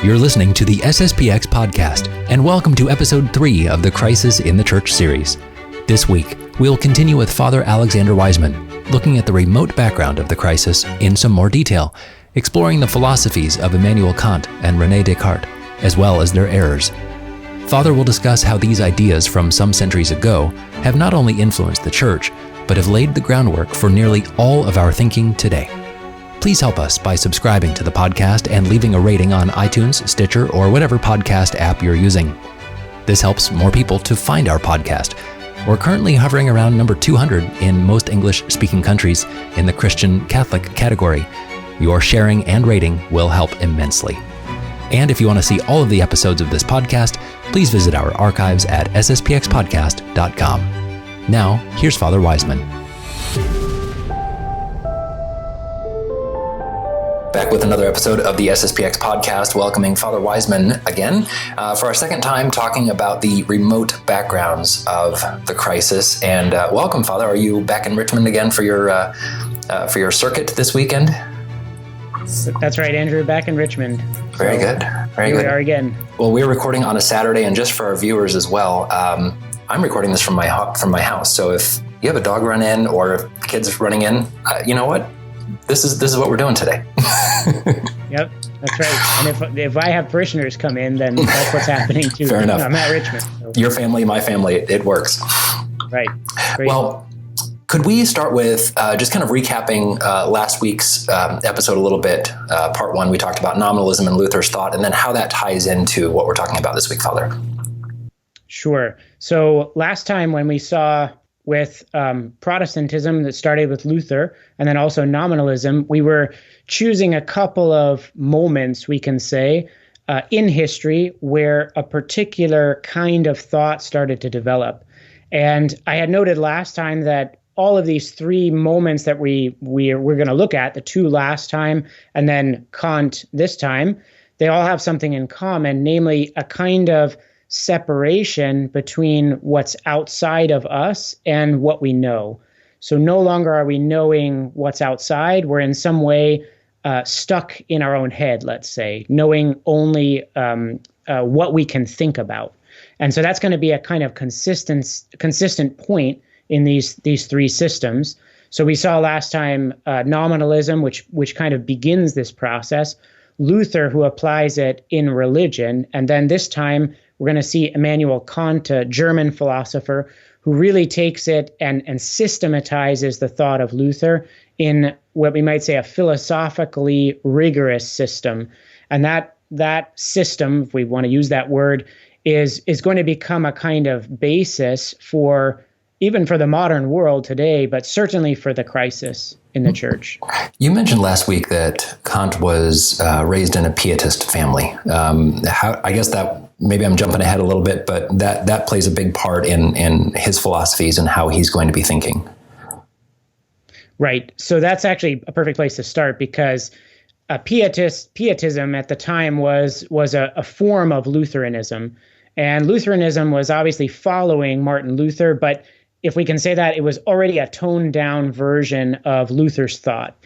You're listening to the SSPX podcast, and welcome to episode 3 of the Crisis in the Church series. This week, we'll continue with Father Alexander Wiseman, looking at the remote background of the crisis in some more detail, exploring the philosophies of Immanuel Kant and Rene Descartes, as well as their errors. Father will discuss how these ideas from some centuries ago have not only influenced the Church, but have laid the groundwork for nearly all of our thinking today. Please help us by subscribing to the podcast and leaving a rating on iTunes, Stitcher, or whatever podcast app you're using. This helps more people to find our podcast. We're currently hovering around number 200 in most English-speaking countries in the Christian Catholic category. Your sharing and rating will help immensely. And if you want to see all of the episodes of this podcast, please visit our archives at sspxpodcast.com. Now, here's Father Wiseman. Back with another episode of the SSPX podcast, welcoming Father Wiseman again for our second time talking about the remote backgrounds of the crisis. And welcome, Father. Are you back in Richmond again for your circuit this weekend? That's right, Andrew. Back in Richmond. Very good. Very here good. We are again. Well, we're recording on a Saturday, and just for our viewers as well, I'm recording this from my house. So if you have a dog run in or if kids running in, you know what? This is what we're doing today. Yep, that's right. And if I have parishioners come in, then that's what's happening too. Fair enough. I'm at Richmond. So. Your family, my family, it works. Right. Great. Well, could we start with just kind of recapping last week's episode a little bit? Part 1, we talked about nominalism and Luther's thought, and then how that ties into what we're talking about this week, Father. Sure. So last time when we saw with Protestantism that started with Luther and then also nominalism, we were choosing a couple of moments, we can say, in history where a particular kind of thought started to develop. And I had noted last time that all of these 3 moments that we're going to look at, the 2 last time and then Kant this time, they all have something in common, namely a kind of separation between what's outside of us and what we know. So no longer are we knowing what's outside. We're in some way stuck in our own head, let's say, knowing only what we can think about. And so that's going to be a kind of consistent point in these 3 systems. So we saw last time nominalism, which kind of begins this process, Luther, who applies it in religion, and then this time we're going to see Immanuel Kant, a German philosopher, who really takes it and systematizes the thought of Luther in what we might say a philosophically rigorous system. And that system, if we want to use that word, is going to become a kind of basis for even for the modern world today, but certainly for the crisis in the Church. You mentioned last week that Kant was raised in a pietist family. I guess that maybe I'm jumping ahead a little bit, but that plays a big part in his philosophies and how he's going to be thinking. Right. So that's actually a perfect place to start because pietism at the time was a form of Lutheranism. And Lutheranism was obviously following Martin Luther, but if we can say that, it was already a toned down version of Luther's thought.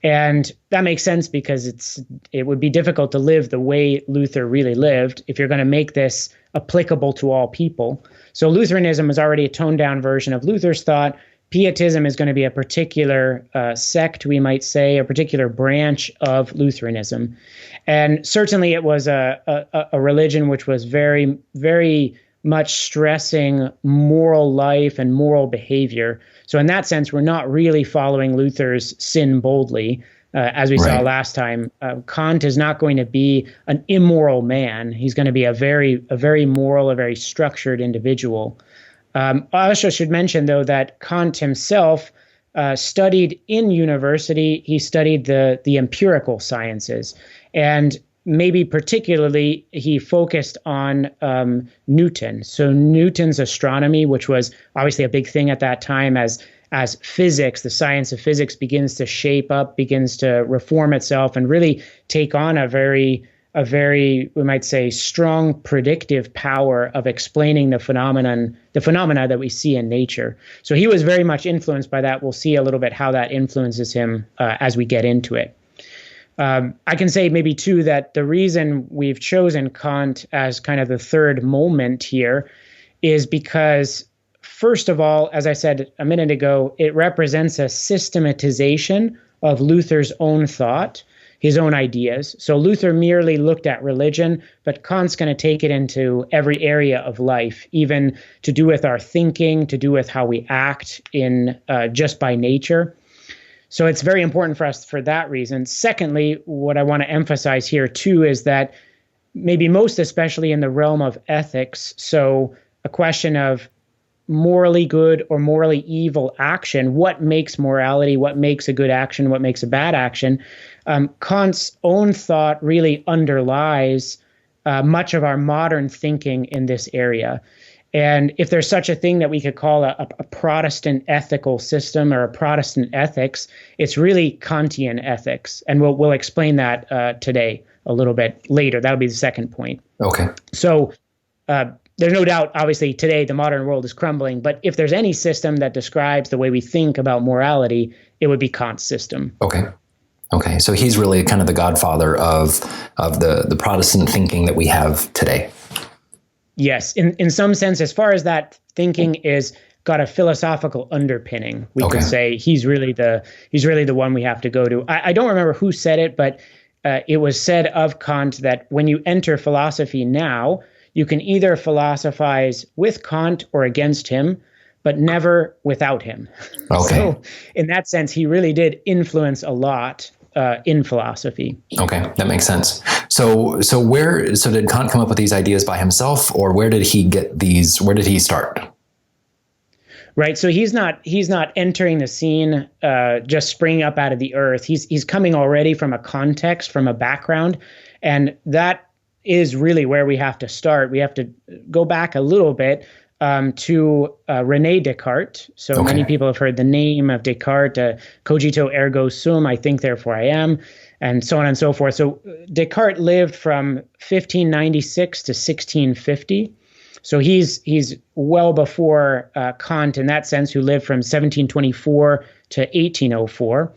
And that makes sense because it would be difficult to live the way Luther really lived if you're going to make this applicable to all people. So Lutheranism is already a toned down version of Luther's thought. Pietism is going to be a particular sect, we might say, a particular branch of Lutheranism. And certainly it was a religion which was very, very much stressing moral life and moral behavior. So in that sense, we're not really following Luther's sin boldly, as we saw last time. Kant is not going to be an immoral man. He's going to be a very moral, a very structured individual. I also should mention, though, that Kant himself studied in university. He studied the empirical sciences, and maybe particularly he focused on Newton. So Newton's astronomy, which was obviously a big thing at that time as physics, the science of physics begins to shape up, begins to reform itself and really take on a very, we might say, strong predictive power of explaining the phenomena that we see in nature. So he was very much influenced by that. We'll see a little bit how that influences him as we get into it. I can say maybe too that the reason we've chosen Kant as kind of the third moment here is because, first of all, as I said a minute ago, it represents a systematization of Luther's own thought, his own ideas. So Luther merely looked at religion, but Kant's going to take it into every area of life, even to do with our thinking, to do with how we act in just by nature. So it's very important for us for that reason. Secondly, what I want to emphasize here too is that maybe most especially in the realm of ethics, so a question of morally good or morally evil action, what makes morality, what makes a good action, what makes a bad action, Kant's own thought really underlies much of our modern thinking in this area. And if there's such a thing that we could call a Protestant ethical system or a Protestant ethics, it's really Kantian ethics. And we'll explain that today a little bit later. That'll be the second point. Okay. So there's no doubt, obviously, today the modern world is crumbling. But if there's any system that describes the way we think about morality, it would be Kant's system. Okay. Okay. So he's really kind of the godfather of the Protestant thinking that we have today. Yes, in some sense, as far as that thinking is got a philosophical underpinning, we could say he's really the one we have to go to. I don't remember who said it, but it was said of Kant that when you enter philosophy now, you can either philosophize with Kant or against him, but never without him. Okay. So in that sense, he really did influence a lot in philosophy. Okay, that makes sense. So did Kant come up with these ideas by himself, or where did he get these? Where did he start? Right. So he's not entering the scene just springing up out of the earth. He's coming already from a context, from a background, and that is really where we have to start. We have to go back a little bit to Rene Descartes. So many people have heard the name of Descartes, cogito ergo sum, I think therefore I am, and so on and so forth. So Descartes lived from 1596 to 1650. So he's well before Kant in that sense, who lived from 1724 to 1804.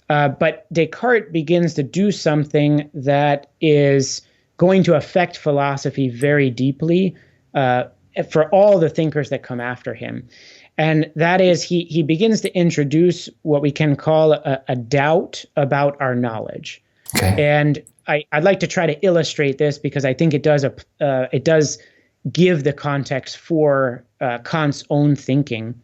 But Descartes begins to do something that is going to affect philosophy very deeply for all the thinkers that come after him. And that is he begins to introduce what we can call a doubt about our knowledge. Okay. And I'd like to try to illustrate this because I think it does give the context for Kant's own thinking.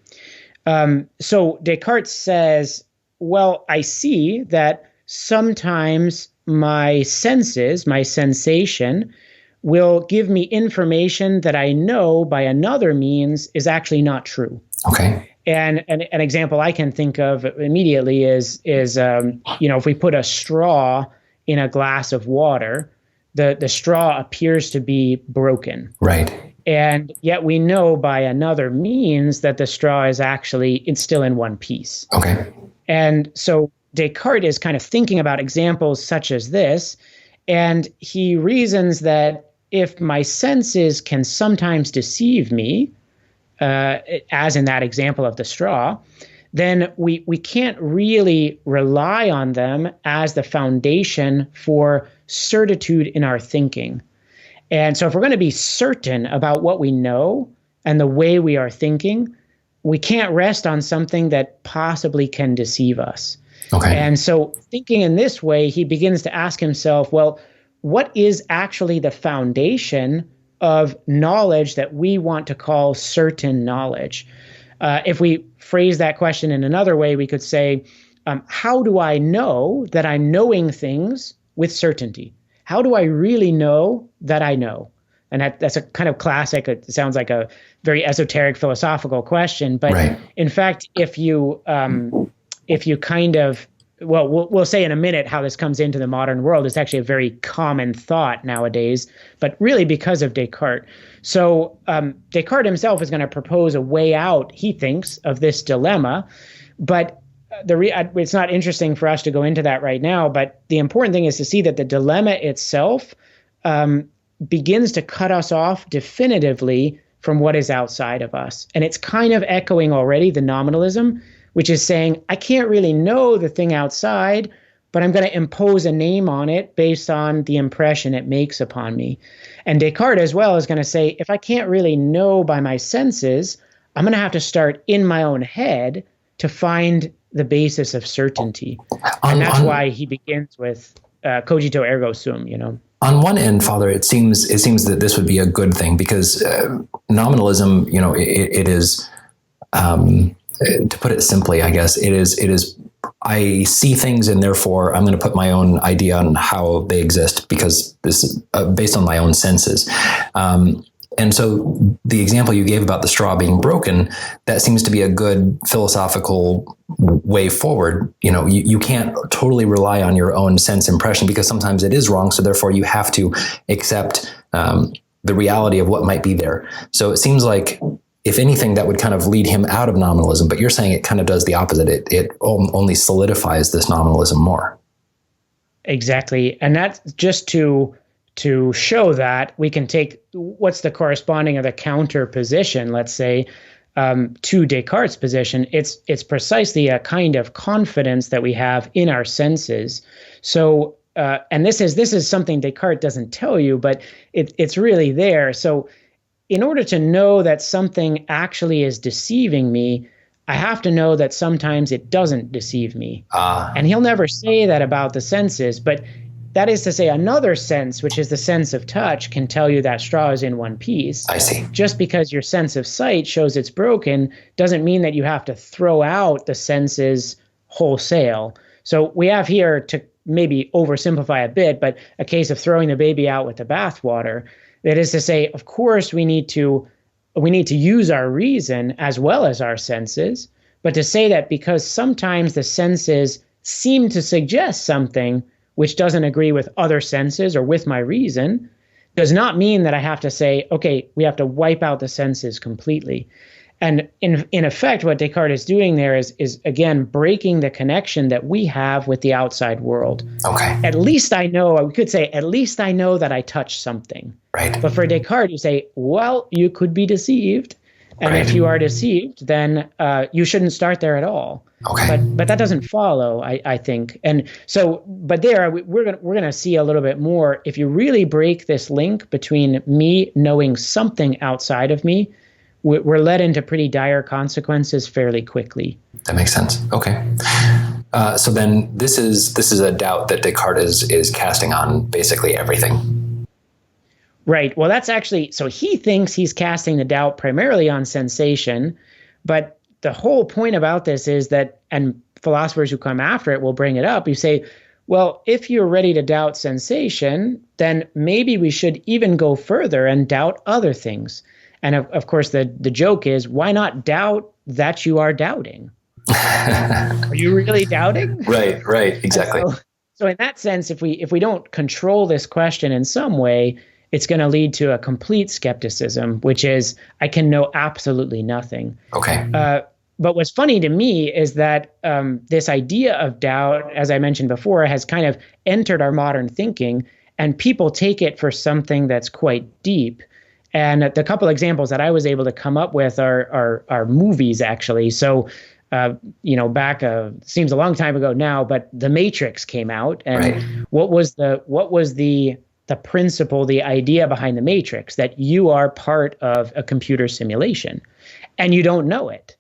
So Descartes says, well, I see that sometimes my senses, my sensation, will give me information that I know by another means is actually not true. Okay. And an example I can think of immediately is if we put a straw in a glass of water, the straw appears to be broken. Right. And yet we know by another means that the straw is it's still in one piece. Okay. And so Descartes is kind of thinking about examples such as this, and he reasons that if my senses can sometimes deceive me, as in that example of the straw, then we can't really rely on them as the foundation for certitude in our thinking. And so if we're going to be certain about what we know and the way we are thinking, we can't rest on something that possibly can deceive us. Okay. And so thinking in this way, he begins to ask himself, well, what is actually the foundation of knowledge that we want to call certain knowledge? If we phrase that question in another way, we could say, how do I know that I'm knowing things with certainty? How do I really know that I know? And that's a kind of classic, it sounds like a very esoteric philosophical question. But right. In fact, if you kind of, well, we'll say in a minute how this comes into the modern world. It's actually a very common thought nowadays, but really because of Descartes. So Descartes himself is going to propose a way out, he thinks, of this dilemma. But it's not interesting for us to go into that right now. But the important thing is to see that the dilemma itself begins to cut us off definitively from what is outside of us. And it's kind of echoing already the nominalism, which is saying, I can't really know the thing outside, but I'm going to impose a name on it based on the impression it makes upon me. And Descartes as well is going to say, if I can't really know by my senses, I'm going to have to start in my own head to find the basis of certainty. And that's why he begins with cogito ergo sum, On one end, Father, it seems that this would be a good thing because nominalism, it is, to put it simply, I guess, it is. I see things and therefore I'm going to put my own idea on how they exist because this is based on my own senses. And so the example you gave about the straw being broken, that seems to be a good philosophical way forward. You can't totally rely on your own sense impression because sometimes it is wrong. So therefore you have to accept the reality of what might be there. So it seems like, if anything, that would kind of lead him out of nominalism, but you're saying it kind of does the opposite. It only solidifies this nominalism more. Exactly. And that's just to show that we can take what's the corresponding of the counter position, let's say, to Descartes' position. It's precisely a kind of confidence that we have in our senses. So, and this is something Descartes doesn't tell you, but it's really there. So in order to know that something actually is deceiving me, I have to know that sometimes it doesn't deceive me. And he'll never say that about the senses, but that is to say another sense, which is the sense of touch, can tell you that straw is in one piece. I see. Just because your sense of sight shows it's broken doesn't mean that you have to throw out the senses wholesale. So we have here, to maybe oversimplify a bit, but a case of throwing the baby out with the bathwater. That is to say, of course, we need to use our reason as well as our senses, but to say that because sometimes the senses seem to suggest something which doesn't agree with other senses or with my reason, does not mean that I have to say, okay, we have to wipe out the senses completely. And in effect, what Descartes is doing there is again breaking the connection that we have with the outside world. Okay. At least I know, we could say, at least I know that I touched something. Right. But for Descartes, you say, well, you could be deceived. And right. If you are deceived, then you shouldn't start there at all. Okay. But that doesn't follow, I think. And so, but there we're gonna see a little bit more. If you really break this link between me knowing something outside of me, we're led into pretty dire consequences fairly quickly. That makes sense. Okay. So then this is a doubt that Descartes is casting on basically everything. Right. Well, that's actually, so he thinks he's casting the doubt primarily on sensation, but the whole point about this is that, and philosophers who come after it will bring it up, you say, well, if you're ready to doubt sensation, then maybe we should even go further and doubt other things. And of course, the joke is, why not doubt that you are doubting? Are you really doubting? Right, exactly. So in that sense, if we don't control this question in some way, it's going to lead to a complete skepticism, which is, I can know absolutely nothing. Okay. But what's funny to me is that this idea of doubt, as I mentioned before, has kind of entered our modern thinking, and people take it for something that's quite deep. And the couple examples that I was able to come up with are movies, actually. So, back seems a long time ago now, but The Matrix came out, and right. what was the principle, the idea behind The Matrix? That you are part of a computer simulation, and you don't know it.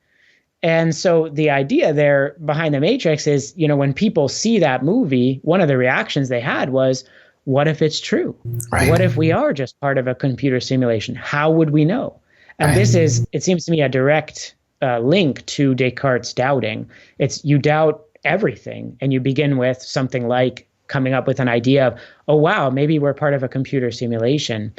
And so the idea there behind The Matrix is, when people see that movie, one of the reactions they had was, what if it's true? Right. What if we are just part of a computer simulation? How would we know? And right. This is, it seems to me, a direct link to Descartes' doubting. It's you doubt everything, and you begin with something like coming up with an idea of, oh, wow, maybe we're part of a computer simulation.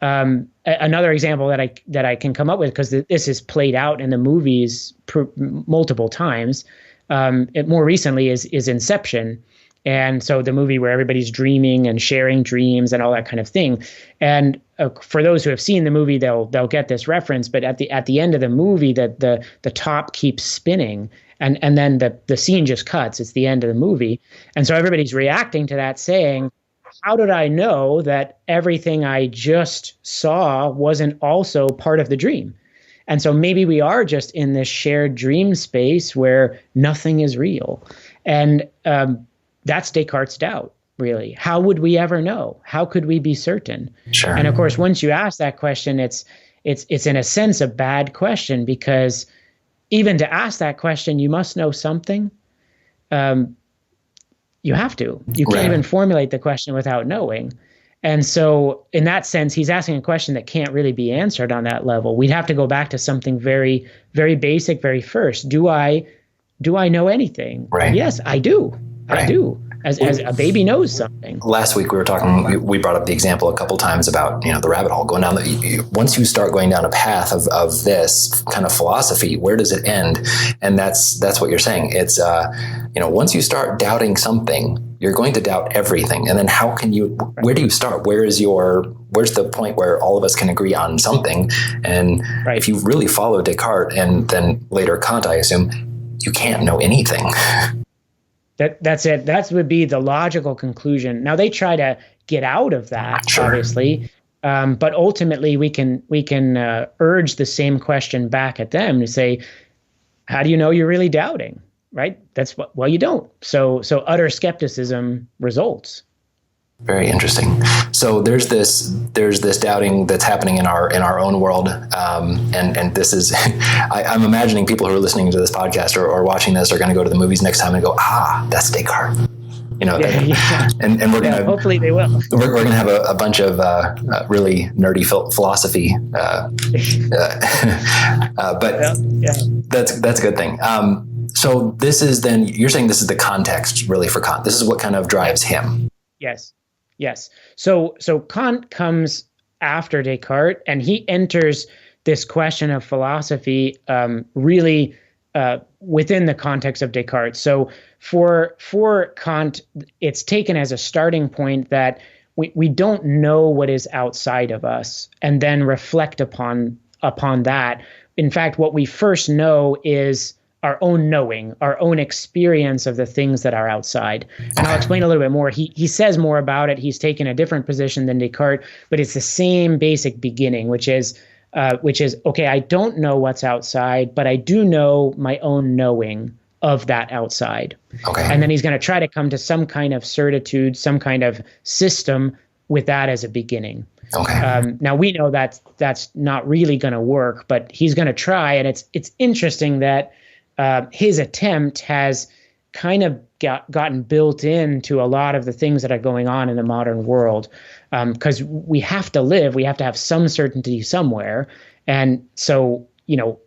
Another example that I can come up with, because this is played out in the movies multiple times, more recently is Inception. And so the movie where everybody's dreaming and sharing dreams and all that kind of thing. And for those who have seen the movie, they'll get this reference. But at the end of the movie, the top keeps spinning, and then the scene just cuts. It's the end of the movie, and so everybody's reacting to that, saying, "How did I know that everything I just saw wasn't also part of the dream?" And so maybe we are just in this shared dream space where nothing is real, and that's Descartes' doubt, really. How would we ever know? How could we be certain? Sure. And of course, once you ask that question, it's in a sense a bad question, because even to ask that question, you must know something. You have to. You can't even formulate the question without knowing. And so in that sense, he's asking a question that can't really be answered on that level. We'd have to go back to something very, very basic, very first. Do I know anything? Right. Yes, I do. Right. I do. As a baby knows something. Last week we were talking, we brought up the example a couple times about, the rabbit hole going down. Once you start going down a path of this kind of philosophy, where does it end? And that's what you're saying. It's, once you start doubting something, you're going to doubt everything. And then where do you start? Where's the point where all of us can agree on something? And if you really follow Descartes and then later Kant, I assume, you can't know anything. That's it. That would be the logical conclusion. Now they try to get out of that, obviously, but ultimately we can urge the same question back at them to say, how do you know you're really doubting? Right? Well, you don't. So utter skepticism results. Very interesting. So there's this doubting that's happening in our own world, and this is I'm imagining people who are listening to this podcast or watching this are going to go to the movies next time and go, that's Descartes. And we're gonna hopefully they will. We're gonna have a bunch of really nerdy philosophy, but that's a good thing. So this is then you're saying this is the context really for Kant. This is what kind of drives him. Yes. So Kant comes after Descartes, and he enters this question of philosophy really within the context of Descartes. So for Kant, it's taken as a starting point that we don't know what is outside of us, and then reflect upon that. In fact, what we first know is our own knowing, our own experience of the things that are outside. And I'll explain a little bit more. He says more about it. He's taken a different position than Descartes, but it's the same basic beginning, which is, okay, I don't know what's outside, but I do know my own knowing of that outside. Okay. And then he's going to try to come to some kind of certitude, some kind of system with that as a beginning. Okay. Now we know that that's not really going to work, but he's going to try. And it's interesting that his attempt has kind of gotten built into a lot of the things that are going on in the modern world, because we have to live, we have to have some certainty somewhere. And so,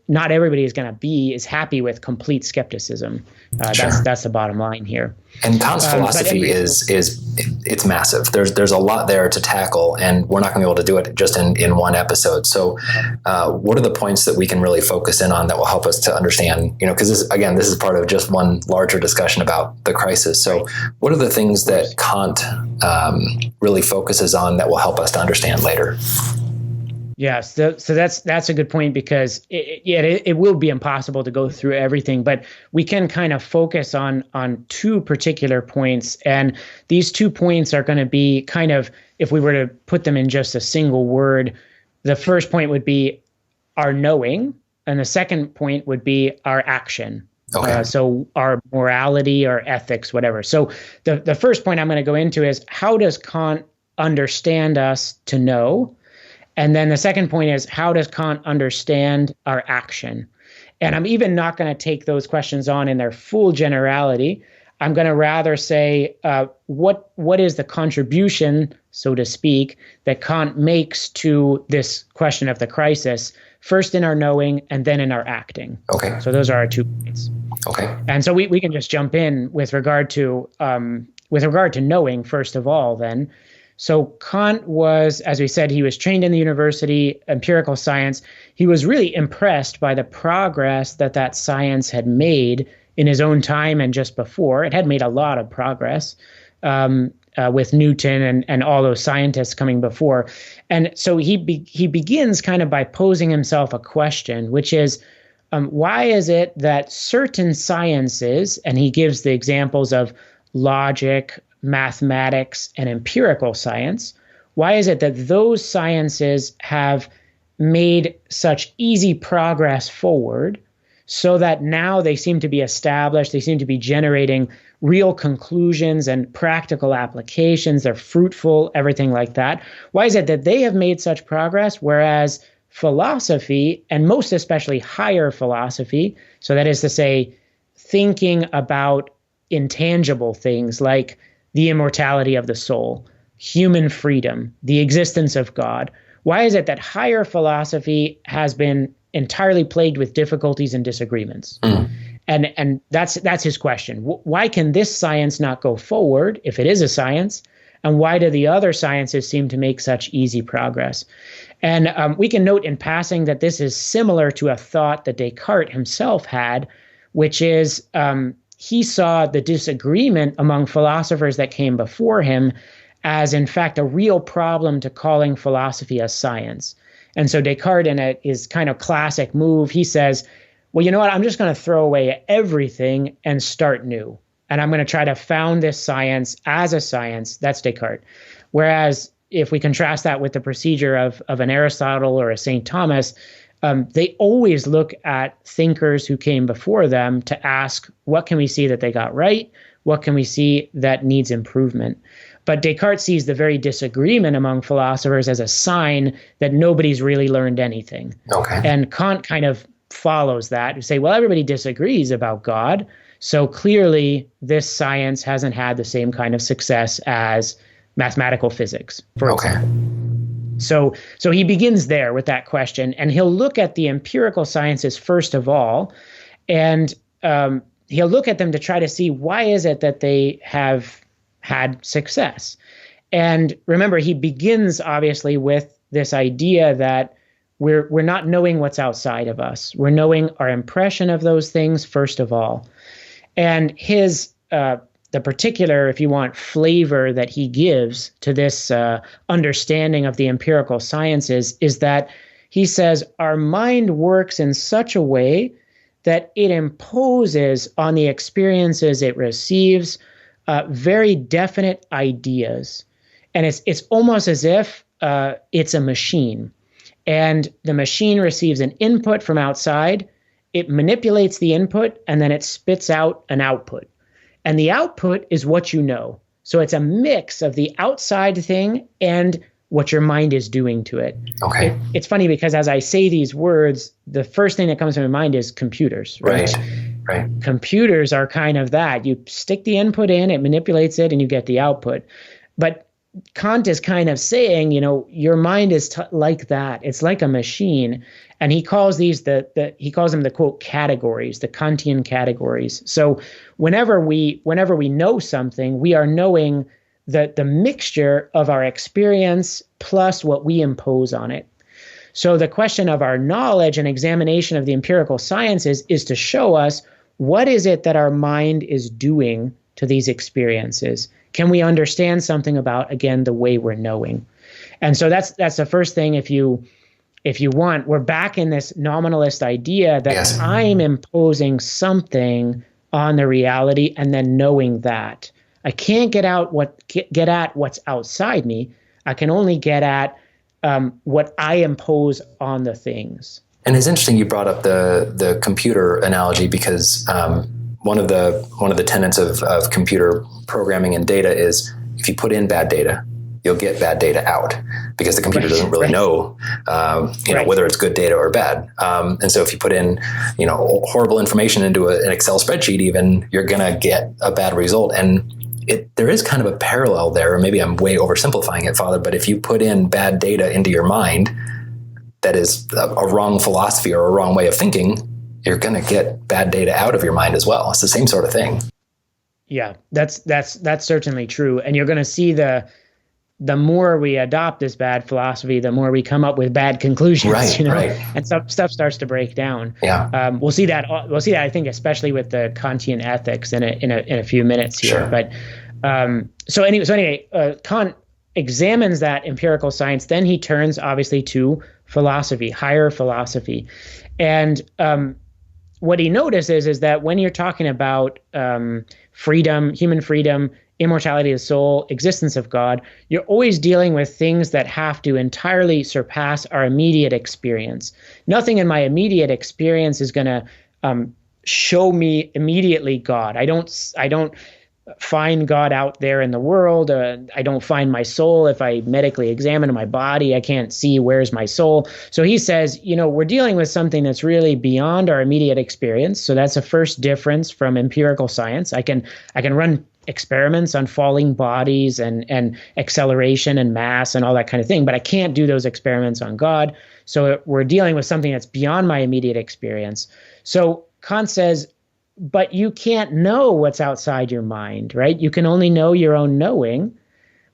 not everybody is going to be happy with complete skepticism. That's the bottom line here. And Kant's philosophy is it's massive. There's a lot there to tackle, and we're not going to be able to do it just in one episode. So, what are the points that we can really focus in on that will help us to understand? Because this is part of just one larger discussion about the crisis. So, what are the things that Kant really focuses on that will help us to understand later? Yes, so that's a good point, because it will be impossible to go through everything, but we can kind of focus on two particular points, and these 2 points are going to be kind of, if we were to put them in just a single word, the first point would be our knowing, and the second point would be our action. Okay. So our morality, our ethics, whatever. So the first point I'm going to go into is, how does Kant understand us to know? And then the second point is, how does Kant understand our action? And I'm even not going to take those questions on in their full generality. I'm going to rather say, what is the contribution, so to speak, that Kant makes to this question of the crisis, first in our knowing and then in our acting. Okay. So those are our 2 points. Okay. And so we can just jump in with regard to knowing, first of all, then. So Kant was, as we said, he was trained in the university, empirical science. He was really impressed by the progress that science had made in his own time and just before. It had made a lot of progress with Newton and all those scientists coming before. And so he begins kind of by posing himself a question, which is, why is it that certain sciences, and he gives the examples of logic, mathematics, and empirical science, why is it that those sciences have made such easy progress forward, so that now they seem to be established, they seem to be generating real conclusions and practical applications. They're fruitful, everything like that. Why is it that they have made such progress, whereas philosophy, and most especially higher philosophy, so that is to say, thinking about intangible things like the immortality of the soul, human freedom, the existence of God. Why is it that higher philosophy has been entirely plagued with difficulties and disagreements? And that's his question. Why can this science not go forward if it is a science? And why do the other sciences seem to make such easy progress? And we can note in passing that this is similar to a thought that Descartes himself had, which is he saw the disagreement among philosophers that came before him as, in fact, a real problem to calling philosophy a science. And so Descartes, in his kind of classic move, he says, well, you know what, I'm just going to throw away everything and start new. And I'm going to try to found this science as a science. That's Descartes. Whereas if we contrast that with the procedure of an Aristotle or a St. Thomas, they always look at thinkers who came before them to ask, what can we see that they got right? What can we see that needs improvement? But Descartes sees the very disagreement among philosophers as a sign that nobody's really learned anything. Okay. And Kant kind of follows that to say, well, everybody disagrees about God, so clearly this science hasn't had the same kind of success as mathematical physics, for example. So he begins there with that question, and he'll look at the empirical sciences first of all, and he'll look at them to try to see why is it that they have had success. And remember, he begins obviously with this idea that we're not knowing what's outside of us. We're knowing our impression of those things first of all. And his the particular, if you want, flavor that he gives to this understanding of the empirical sciences is that he says our mind works in such a way that it imposes on the experiences it receives very definite ideas. And it's almost as if it's a machine. And the machine receives an input from outside, it manipulates the input, and then it spits out an output. And the output is what you know. So it's a mix of the outside thing and what your mind is doing to it. Okay. It's funny because as I say these words, the first thing that comes to my mind is computers. Right. Computers are kind of that. You stick the input in, it manipulates it, and you get the output. But Kant is kind of saying, your mind is like that. It's like a machine. And he calls these he calls them the quote categories, the Kantian categories. So whenever we know something, we are knowing the mixture of our experience plus what we impose on it. So the question of our knowledge and examination of the empirical sciences is to show us what is it that our mind is doing to these experiences. Can we understand something about, again, the way we're knowing? And so that's the first thing. If you want, we're back in this nominalist idea that yes, I'm imposing something on the reality and then knowing that. I can't get at what's outside me. I can only get at what I impose on the things. And it's interesting you brought up the computer analogy because one of the tenets of computer programming and data is if you put in bad data, you'll get bad data out because the computer doesn't really know, whether it's good data or bad. And so if you put in, horrible information into an Excel spreadsheet, even you're going to get a bad result. And there is kind of a parallel there, or maybe I'm way oversimplifying it, Father, but if you put in bad data into your mind, that is a wrong philosophy or a wrong way of thinking, you're going to get bad data out of your mind as well. It's the same sort of thing. Yeah, that's certainly true. And you're going to see the more we adopt this bad philosophy, the more we come up with bad conclusions, right. And stuff starts to break down. Yeah. We'll see that, I think, especially with the Kantian ethics in a few minutes here. Sure. But so anyway, Kant examines that empirical science. Then he turns obviously to philosophy, higher philosophy. And what he notices is that when you're talking about freedom, human freedom, immortality of the soul, existence of God, you're always dealing with things that have to entirely surpass our immediate experience. Nothing in my immediate experience is going to show me immediately God. I don't find God out there in the world. I don't find my soul. If I medically examine my body, I can't see where's my soul. So he says, we're dealing with something that's really beyond our immediate experience. So that's a first difference from empirical science. I can run experiments on falling bodies and acceleration and mass and all that kind of thing, but I can't do those experiments on God. So we're dealing with something that's beyond my immediate experience. So Kant says, but you can't know what's outside your mind, right? You can only know your own knowing.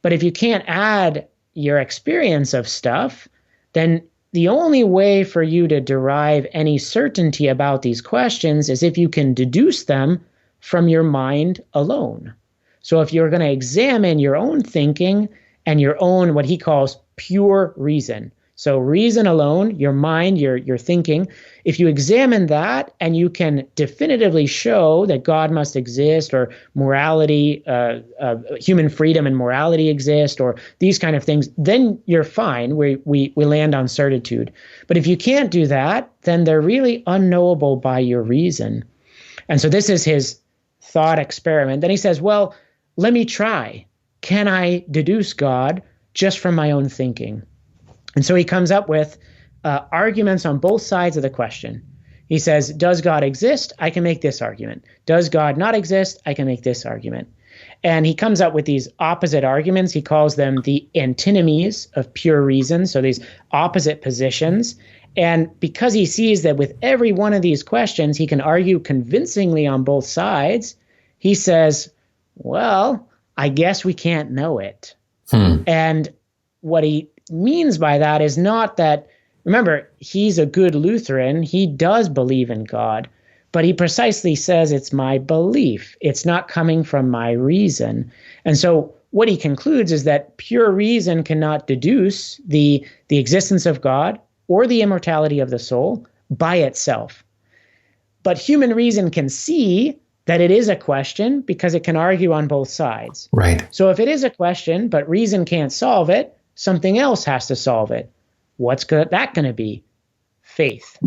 But if you can't add your experience of stuff, then the only way for you to derive any certainty about these questions is if you can deduce them from your mind alone. So if you're going to examine your own thinking and your own, what he calls pure reason, so reason alone, your mind, your thinking, if you examine that and you can definitively show that God must exist, or morality, human freedom and morality exist, or these kind of things, then you're fine. We land on certitude. But if you can't do that, then they're really unknowable by your reason. And so this is his thought experiment. Then he says, well, let me try. Can I deduce God just from my own thinking? And so he comes up with arguments on both sides of the question. He says, does God exist? I can make this argument. Does God not exist? I can make this argument. And he comes up with these opposite arguments. He calls them the antinomies of pure reason, so these opposite positions. And because he sees that with every one of these questions, he can argue convincingly on both sides, he says, well, I guess we can't know it. And what he means by that is not that, remember, he's a good Lutheran. He does believe in God, but he precisely says it's my belief. It's not coming from my reason. And so what he concludes is that pure reason cannot deduce the existence of God or the immortality of the soul by itself. But human reason can see that it is a question because it can argue on both sides. Right. So if it is a question, but reason can't solve it, something else has to solve it. What's that going to be? Faith.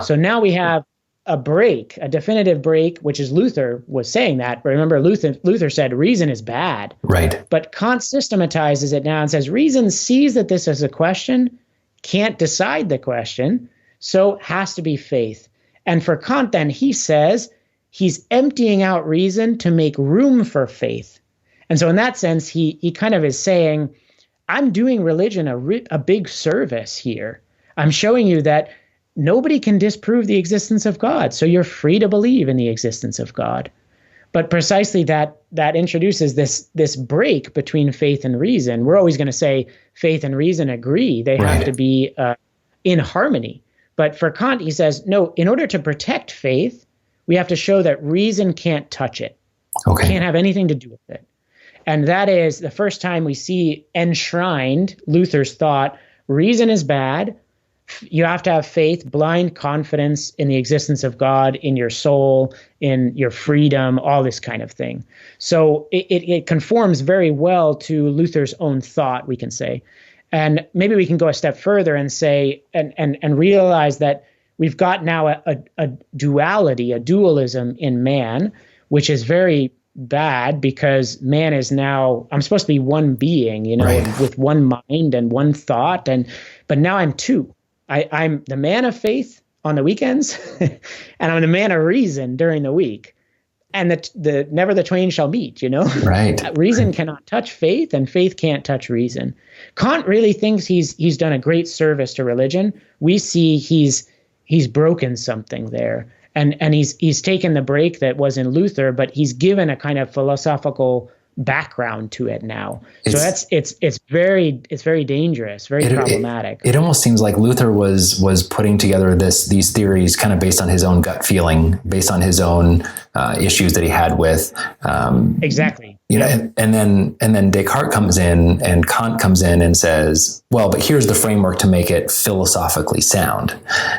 So now we have a break, a definitive break, which is Luther was saying that. But remember, Luther said reason is bad. Right. But Kant systematizes it now and says reason sees that this is a question, can't decide the question, so has to be faith. And for Kant, then, he says he's emptying out reason to make room for faith. And so in that sense, he kind of is saying, I'm doing religion a big service here. I'm showing you that nobody can disprove the existence of God, so you're free to believe in the existence of God. But precisely that introduces this break between faith and reason. We're always going to say faith and reason agree. They have to be in harmony. But for Kant, he says, no, in order to protect faith, we have to show that reason can't touch it. Can't have anything to do with it. And that is the first time we see enshrined Luther's thought, reason is bad. You have to have faith, blind confidence in the existence of God, in your soul, in your freedom, all this kind of thing. So it conforms very well to Luther's own thought, we can say. And maybe we can go a step further and say, and realize that we've got now a duality, a dualism in man, which is very bad because man is now, I'm supposed to be one being, with one mind and one thought, but now I'm two. I'm the man of faith on the weekends, and I'm the man of reason during the week. And the never the twain shall meet, Right. Reason cannot touch faith, and faith can't touch reason. Kant really thinks he's done a great service to religion. We see he's broken something there. And he's taken the break that was in Luther, but he's given a kind of philosophical background to it now. So it's very dangerous, very problematic. It almost seems like Luther was putting together these theories kind of based on his own gut feeling, based on his own issues that he had with exactly. And then Descartes comes in and Kant comes in and says, well, but here's the framework to make it philosophically sound.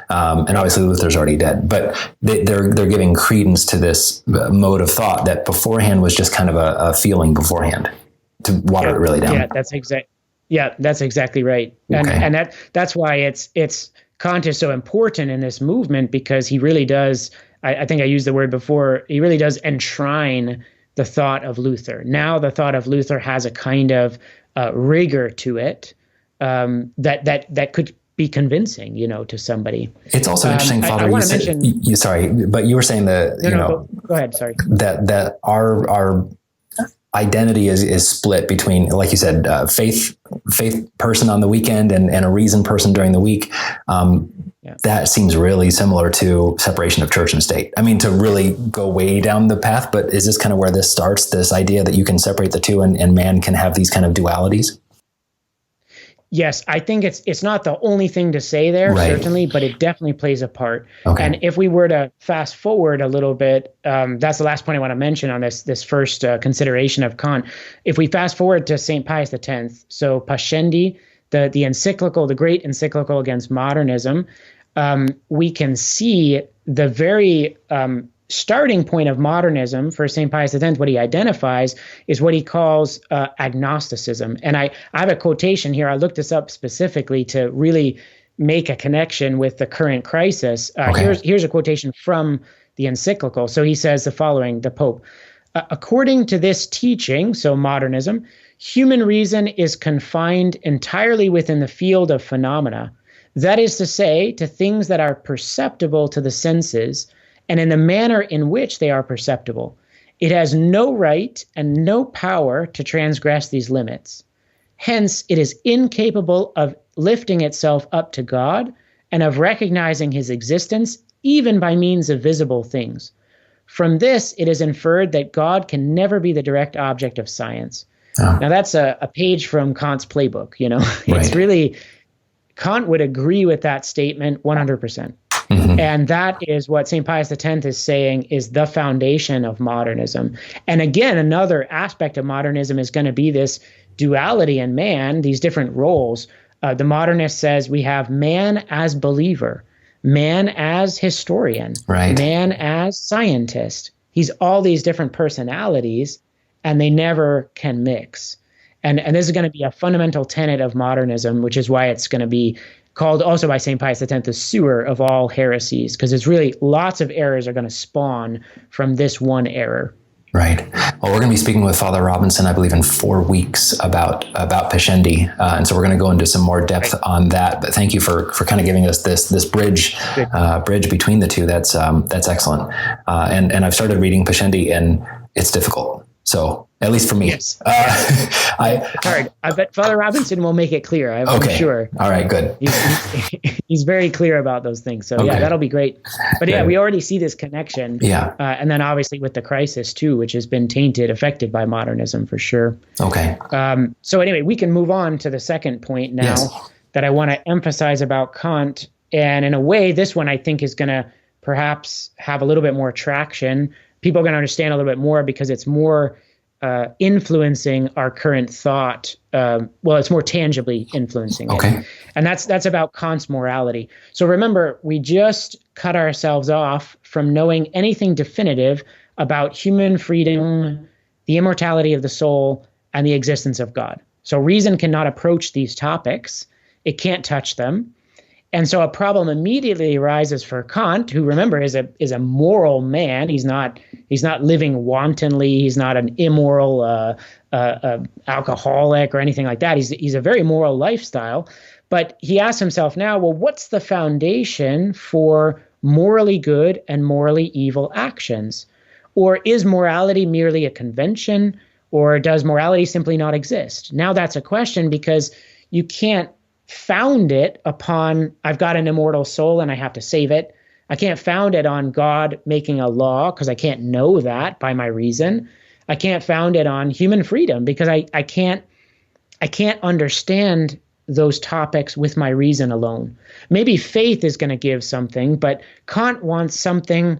And obviously Luther's already dead, but they're giving credence to this mode of thought that beforehand was just kind of a feeling beforehand to water it really down. Yeah, that's exactly right. And that's why it's Kant is so important in this movement, because he really does, I think I used the word before, he really does enshrine the thought of Luther. Now the thought of Luther has a kind of rigor to it that could be convincing, to somebody. It's also interesting, Father. I want to mention. Sorry, but you were saying that Go ahead. Sorry. That our identity is split between, like you said, faith person on the weekend and a reason person during the week. That seems really similar to separation of church and state. I mean, to really go way down the path, but is this kind of where this starts? This idea that you can separate the two and man can have these kind of dualities? Yes, I think it's not the only thing to say there, right. Certainly, but it definitely plays a part. Okay. And if we were to fast forward a little bit, that's the last point I want to mention on this first consideration of Kant. If we fast forward to St. Pius X, so Pascendi, the encyclical, the great encyclical against modernism, we can see the very starting point of modernism for St. Pius X, what he identifies is what he calls agnosticism. And I have a quotation here. I looked this up specifically to really make a connection with the current crisis. Okay. Here's a quotation from the encyclical. So he says the following, the Pope, according to this teaching, so modernism, human reason is confined entirely within the field of phenomena. That is to say, to things that are perceptible to the senses, and in the manner in which they are perceptible. It has no right and no power to transgress these limits. Hence, it is incapable of lifting itself up to God and of recognizing his existence even by means of visible things. From this, it is inferred that God can never be the direct object of science. Oh. Now, that's a page from Kant's playbook, It's right. really, Kant would agree with that statement 100%. Mm-hmm. And that is what St. Pius X is saying is the foundation of modernism. And again, another aspect of modernism is going to be this duality in man, these different roles. The modernist says we have man as believer, man as historian, right. Man as scientist. He's all these different personalities, and they never can mix. And this is going to be a fundamental tenet of modernism, which is why it's going to be called also by St. Pius X the sewer of all heresies, because it's really lots of errors are going to spawn from this one error. Right. Well, we're going to be speaking with Father Robinson, I believe, in 4 weeks about Pascendi, and so we're going to go into some more depth on that. But thank you for kind of giving us this bridge between the two. That's excellent. And I've started reading Pascendi, and it's difficult. So at least for me, yes. Hard. I bet Father Robinson will make it clear. I'm sure. All right, good. He's very clear about those things. So yeah, that'll be great. But yeah, we already see this connection. Yeah. And then obviously with the crisis too, which has been affected by modernism for sure. Okay. So anyway, we can move on to the second point now that I want to emphasize about Kant. And in a way, this one I think is going to perhaps have a little bit more traction. People are going to understand a little bit more because it's more influencing our current thought. It's more tangibly influencing it. And that's about Kant's morality. So remember, we just cut ourselves off from knowing anything definitive about human freedom, the immortality of the soul, and the existence of God. So reason cannot approach these topics. It can't touch them. And so a problem immediately arises for Kant, who, remember, is a moral man. He's not living wantonly. He's not an immoral alcoholic or anything like that. He's a very moral lifestyle. But he asks himself now, well, what's the foundation for morally good and morally evil actions? Or is morality merely a convention? Or does morality simply not exist? Now that's a question, because you can't found it upon, I've got an immortal soul and I have to save it. I can't found it on God making a law, because I can't know that by my reason. I can't found it on human freedom, because I can't understand those topics with my reason alone. Maybe faith is going to give something, but Kant wants something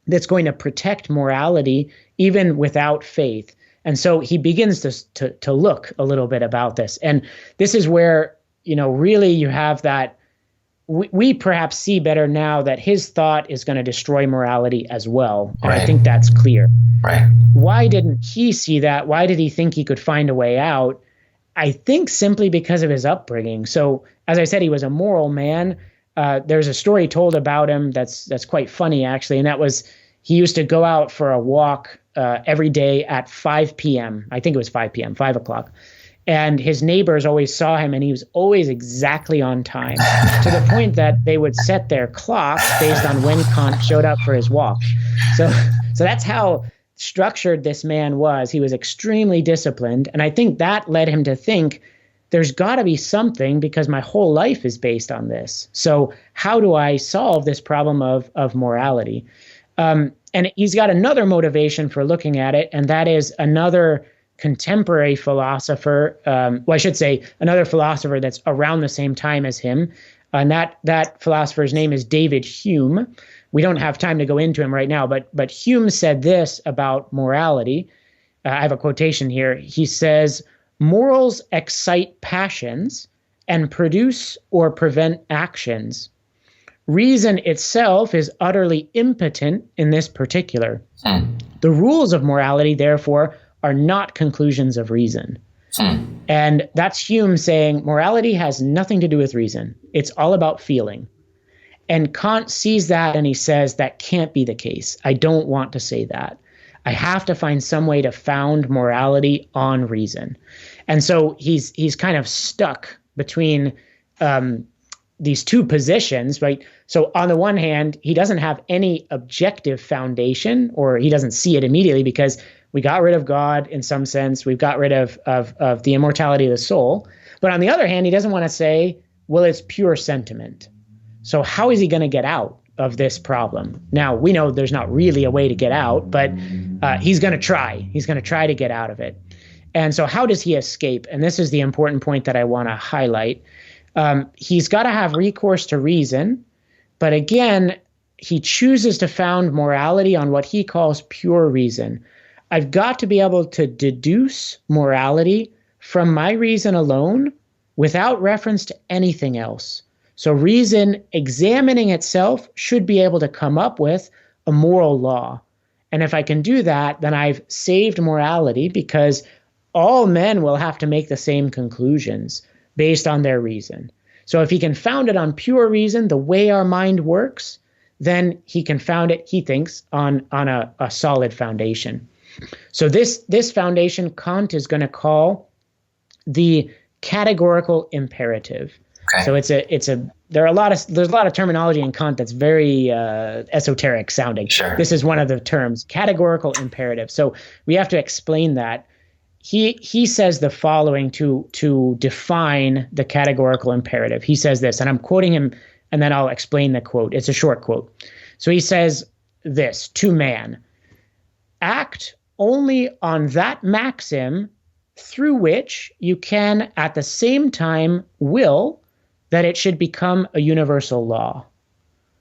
that's going to protect morality even without faith. And so he begins to look a little bit about this. And this is where really you have that, we perhaps see better now that his thought is going to destroy morality as well. And I think that's clear. Right. Why didn't he see that? Why did he think he could find a way out? I think simply because of his upbringing. So as I said, he was a moral man. There's a story told about him that's quite funny, actually. And that was, he used to go out for a walk every day at 5 p.m. I think it was 5 p.m., 5 o'clock. And his neighbors always saw him, and he was always exactly on time, to the point that they would set their clocks based on when Kant showed up for his walk. So that's how structured this man was. He was extremely disciplined. And I think that led him to think, there's got to be something, because my whole life is based on this. So how do I solve this problem of morality? And he's got another motivation for looking at it, and that is another contemporary philosopher, I should say another philosopher that's around the same time as him. And that philosopher's name is David Hume. We don't have time to go into him right now, but Hume said this about morality. I have a quotation here. He says, "Morals excite passions and produce or prevent actions. Reason itself is utterly impotent in this particular. The rules of morality, therefore, are not conclusions of reason." And that's Hume saying morality has nothing to do with reason. It's all about feeling. And Kant sees that, and he says that can't be the case. I don't want to say that. I have to find some way to found morality on reason. And so he's kind of stuck between these two positions, right? So on the one hand, he doesn't have any objective foundation, or he doesn't see it immediately, because we got rid of God in some sense. We've got rid of the immortality of the soul. But on the other hand, he doesn't want to say, well, it's pure sentiment. So how is he going to get out of this problem? Now, we know there's not really a way to get out, but he's going to try. He's going to try to get out of it. And so how does he escape? And this is the important point that I want to highlight. He's got to have recourse to reason. But again, he chooses to found morality on what he calls pure reason. I've got to be able to deduce morality from my reason alone without reference to anything else. So reason, examining itself, should be able to come up with a moral law. And if I can do that, then I've saved morality, because all men will have to make the same conclusions based on their reason. So if he can found it on pure reason, the way our mind works, then he can found it, he thinks, on a solid foundation. So this foundation Kant is going to call the categorical imperative. Okay. So there's a lot of terminology in Kant that's very esoteric sounding. Sure. This is one of the terms, categorical imperative. So we have to explain that. He says the following to define the categorical imperative. He says this, and I'm quoting him, and then I'll explain the quote. It's a short quote. So he says this to man: act only on that maxim through which you can at the same time will that it should become a universal law.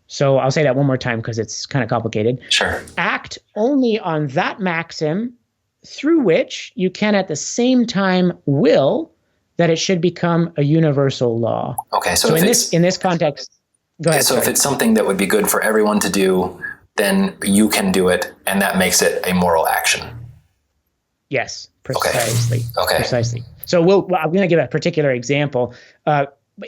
So I'll say that one more time because it's kind of complicated. Sure. Act only on that maxim through which you can at the same time will that it should become a universal law. Okay. So in this context, go ahead. So if it's something that would be good for everyone to do, then you can do it, and that makes it a moral action. Yes, precisely. Okay. Precisely. So I'm going to give a particular example.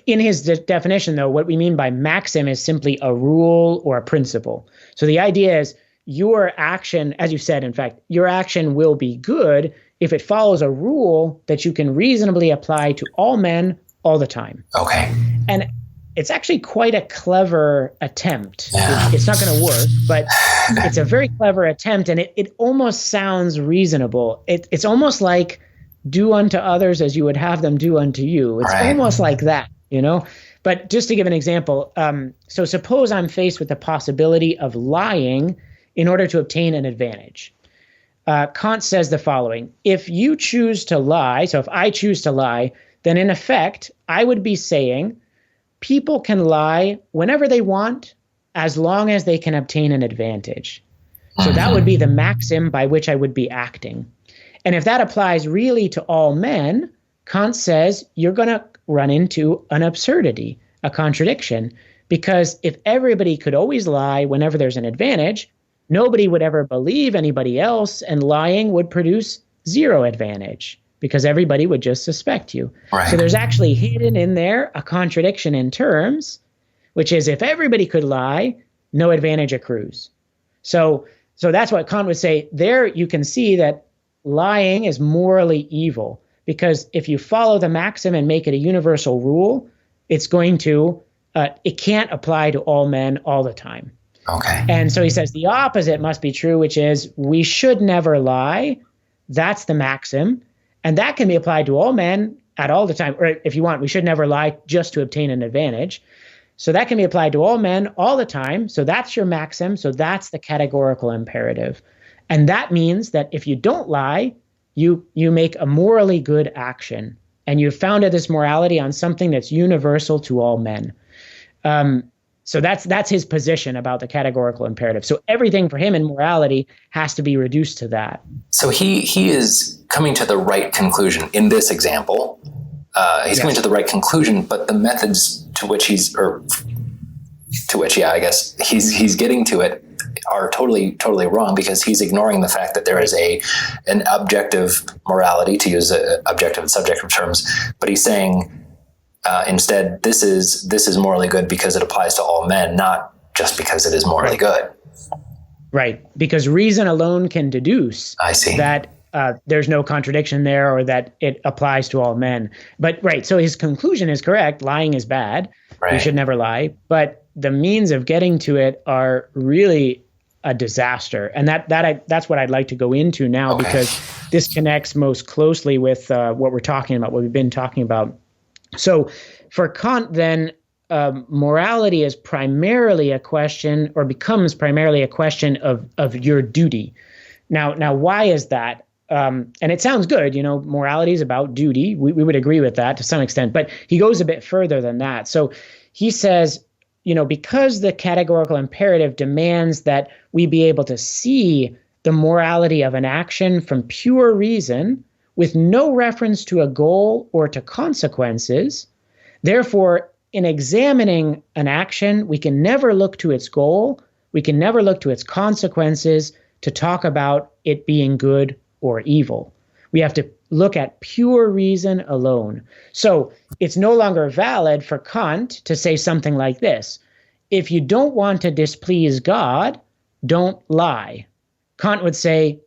In his definition, though, what we mean by maxim is simply a rule or a principle. So the idea is your action, as you said, in fact, your action will be good if it follows a rule that you can reasonably apply to all men all the time. Okay. And it's actually quite a clever attempt. Yeah. It's not going to work, but it's a very clever attempt, and it almost sounds reasonable. It's almost like do unto others as you would have them do unto you. It's right. Almost like that, you know? But just to give an example, so suppose I'm faced with the possibility of lying in order to obtain an advantage. Kant says the following: if you choose to lie, so if I choose to lie, then in effect, I would be saying people can lie whenever they want, as long as they can obtain an advantage. So that would be the maxim by which I would be acting. And if that applies really to all men, Kant says you're going to run into an absurdity, a contradiction, because if everybody could always lie whenever there's an advantage, nobody would ever believe anybody else, and lying would produce zero advantage, because everybody would just suspect you. Right. So there's actually hidden in there a contradiction in terms, which is if everybody could lie, no advantage accrues. So So that's what Kant would say. There you can see that lying is morally evil, because if you follow the maxim and make it a universal rule, it's going to, it can't apply to all men all the time. Okay. And so he says the opposite must be true, which is we should never lie. That's the maxim. And that can be applied to all men at all the time. Or if you want, we should never lie just to obtain an advantage. So that can be applied to all men all the time. So that's your maxim. So that's the categorical imperative. And that means that if you don't lie, you make a morally good action. And you've founded this morality on something that's universal to all men. So that's his position about the categorical imperative. So everything for him in morality has to be reduced to that. So he is coming to the right conclusion in this example. He's coming to the right conclusion, but the methods to which he's getting to it are totally wrong, because he's ignoring the fact that there is an objective morality, to use objective and subjective terms, but he's saying instead this is morally good because it applies to all men, not just because it is morally good. Right, because reason alone can deduce that there's no contradiction there, or that it applies to all men. But so his conclusion is correct. Lying is bad. Right. We should never lie. But the means of getting to it are really a disaster. And that's what I'd like to go into now, because this connects most closely with what we're talking about, what we've been talking about. So for Kant, then, morality is primarily a question, or becomes primarily a question of your duty. Now, why is that? And it sounds good, morality is about duty. We would agree with that to some extent, but he goes a bit further than that. So he says, because the categorical imperative demands that we be able to see the morality of an action from pure reason with no reference to a goal or to consequences, therefore, in examining an action, we can never look to its goal, we can never look to its consequences to talk about it being good or evil. We have to look at pure reason alone. So it's no longer valid for Kant to say something like this: if you don't want to displease God, don't lie. Kant would say,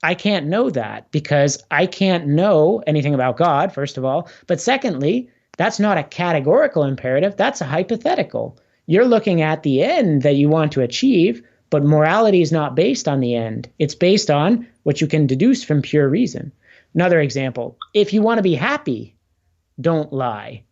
I can't know that, because I can't know anything about God, first of all. But secondly, that's not a categorical imperative. That's a hypothetical. You're looking at the end that you want to achieve, but morality is not based on the end. It's based on what you can deduce from pure reason. Another example, if you want to be happy, don't lie.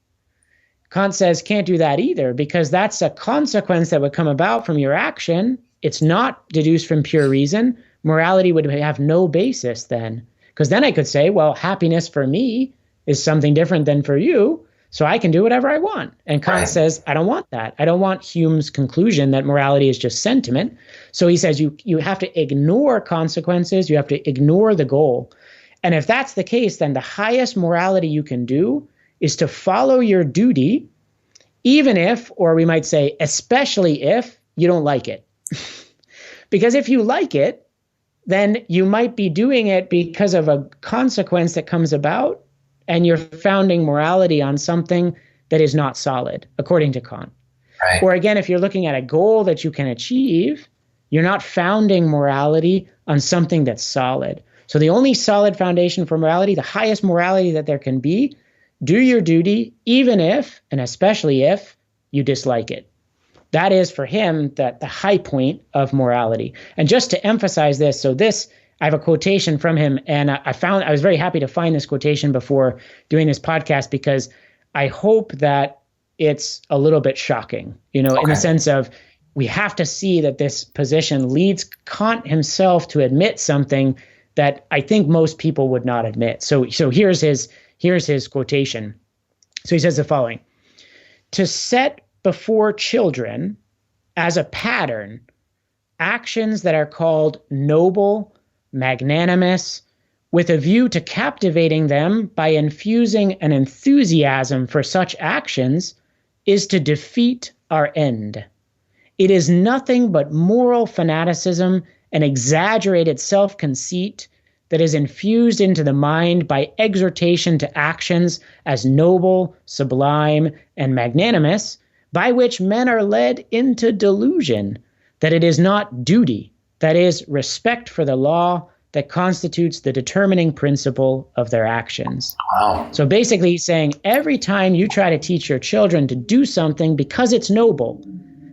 Kant says can't do that either, because that's a consequence that would come about from your action. It's not deduced from pure reason. Morality would have no basis then, because then I could say, well, happiness for me is something different than for you, so I can do whatever I want. And Kant says, I don't want that. I don't want Hume's conclusion that morality is just sentiment. So he says you have to ignore consequences. You have to ignore the goal. And if that's the case, then the highest morality you can do is to follow your duty, even if, or we might say, especially if you don't like it. Because if you like it, then you might be doing it because of a consequence that comes about, and you're founding morality on something that is not solid, according to Kant. Right. Or again, if you're looking at a goal that you can achieve, you're not founding morality on something that's solid. So the only solid foundation for morality, the highest morality that there can be, do your duty, even if, and especially if, you dislike it. That is, for him, the high point of morality. And just to emphasize this, I have a quotation from him, and I was very happy to find this quotation before doing this podcast, because I hope that it's a little bit shocking, in the sense of we have to see that this position leads Kant himself to admit something that I think most people would not admit. So here's his quotation. So he says the following: to set before children as a pattern actions that are called noble, magnanimous, with a view to captivating them by infusing an enthusiasm for such actions, is to defeat our end. It is nothing but moral fanaticism and exaggerated self-conceit that is infused into the mind by exhortation to actions as noble, sublime, and magnanimous, by which men are led into delusion that it is not duty, that is, respect for the law that constitutes the determining principle of their actions. Wow. So basically he's saying every time you try to teach your children to do something because it's noble,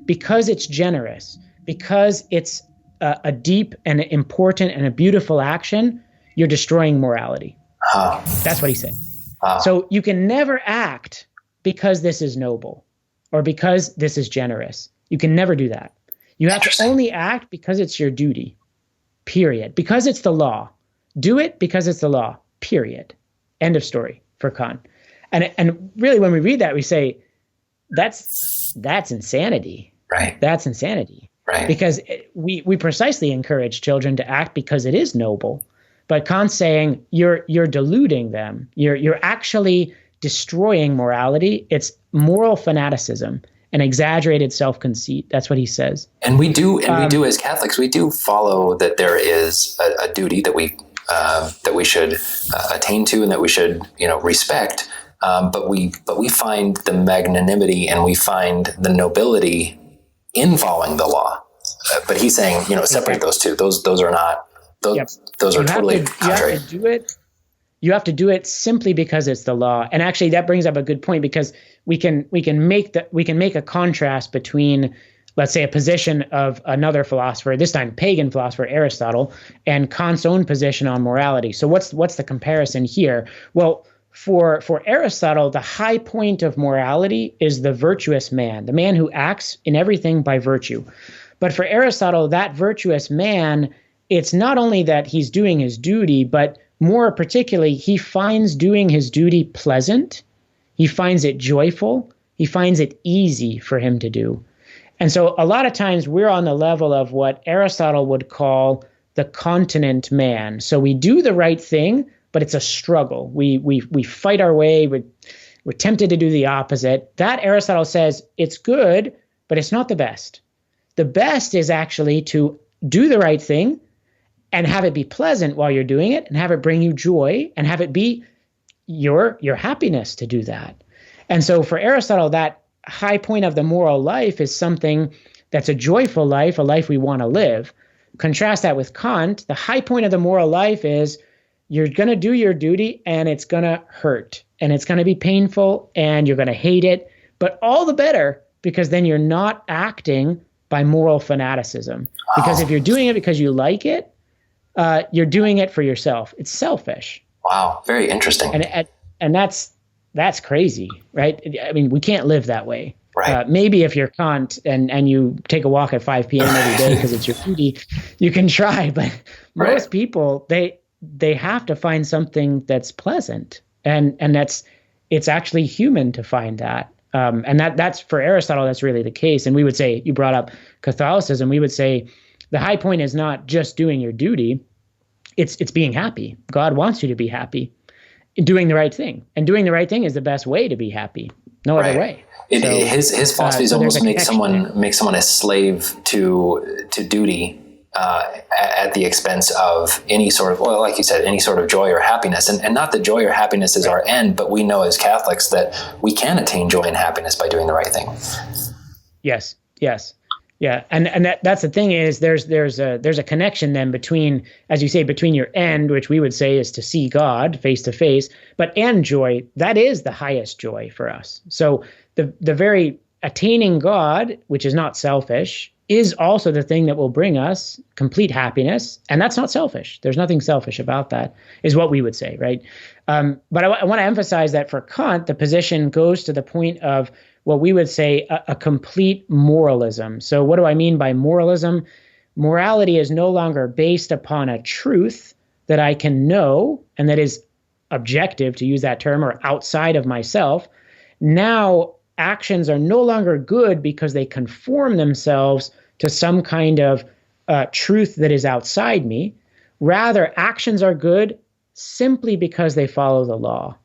because it's generous, because it's a deep and important and a beautiful action, you're destroying morality. That's what he said. So you can never act because this is noble or because this is generous. You can never do that. You have to only act because it's your duty, period. Because it's the law. Do it because it's the law, period. End of story for Kant. And really when we read that, we say, that's insanity. Right. That's insanity. Right. Because we precisely encourage children to act because it is noble. But Kant's saying you're deluding them. You're actually destroying morality. It's moral fanaticism and exaggerated self-conceit. That's what he says. And we do as Catholics, we do follow that there is a duty that we should attain to and that we should respect. But we find the magnanimity and we find the nobility in following the law. But he's saying, separate those two. Those are not. Those are totally contrary. You have to do it simply because it's the law. And actually, that brings up a good point, because we can make a contrast between, let's say, a position of another philosopher, this time pagan philosopher Aristotle, and Kant's own position on morality. So what's the comparison here? Well, for Aristotle, the high point of morality is the virtuous man, the man who acts in everything by virtue. But for Aristotle, that virtuous man, it's not only that he's doing his duty, but more particularly, he finds doing his duty pleasant. He finds it joyful. He finds it easy for him to do. And so a lot of times we're on the level of what Aristotle would call the continent man. So we do the right thing, but it's a struggle. We fight our way. We're tempted to do the opposite. That Aristotle says it's good, but it's not the best. The best is actually to do the right thing and have it be pleasant while you're doing it, and have it bring you joy, and have it be your happiness to do that. And so for Aristotle, that high point of the moral life is something that's a joyful life, a life we want to live. Contrast that with Kant. The high point of the moral life is you're going to do your duty, and it's going to hurt, and it's going to be painful, and you're going to hate it, but all the better, because then you're not acting by moral fanaticism. Because if you're doing it because you like it, you're doing it for yourself. It's selfish. Wow, very interesting. And that's crazy, right? I mean, we can't live that way. Right. Maybe if you're Kant and you take a walk at 5 p.m. every day because it's your duty, you can try. But most people, they have to find something that's pleasant, and it's actually human to find that. And that's for Aristotle, that's really the case. And we would say, you brought up Catholicism, we would say the high point is not just doing your duty, it's being happy. God wants you to be happy, doing the right thing. And doing the right thing is the best way to be happy. No other way. His philosophies almost make someone a slave to duty at the expense of any sort of, well, like you said, any sort of joy or happiness. And not that joy or happiness is our end, but we know as Catholics that we can attain joy and happiness by doing the right thing. Yes. Yeah. And that's the thing is there's a connection then between, as you say, between your end, which we would say is to see God face to face, and joy. That is the highest joy for us. So the very attaining God, which is not selfish, is also the thing that will bring us complete happiness. And that's not selfish. There's nothing selfish about that, is what we would say, right? But I want to emphasize that for Kant, the position goes to the point of what we would say a complete moralism. So what do I mean by moralism? Morality is no longer based upon a truth that I can know and that is objective, to use that term, or outside of myself. Now, actions are no longer good because they conform themselves to some kind of truth that is outside me. Rather, actions are good simply because they follow the law.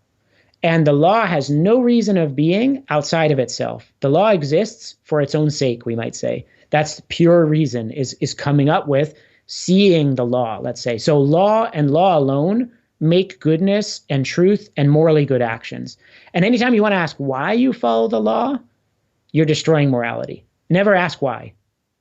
And the law has no reason of being outside of itself. The law exists for its own sake, we might say. That's pure reason, is coming up with seeing the law, let's say. So law and law alone make goodness and truth and morally good actions. And anytime you want to ask why you follow the law, you're destroying morality. Never ask why,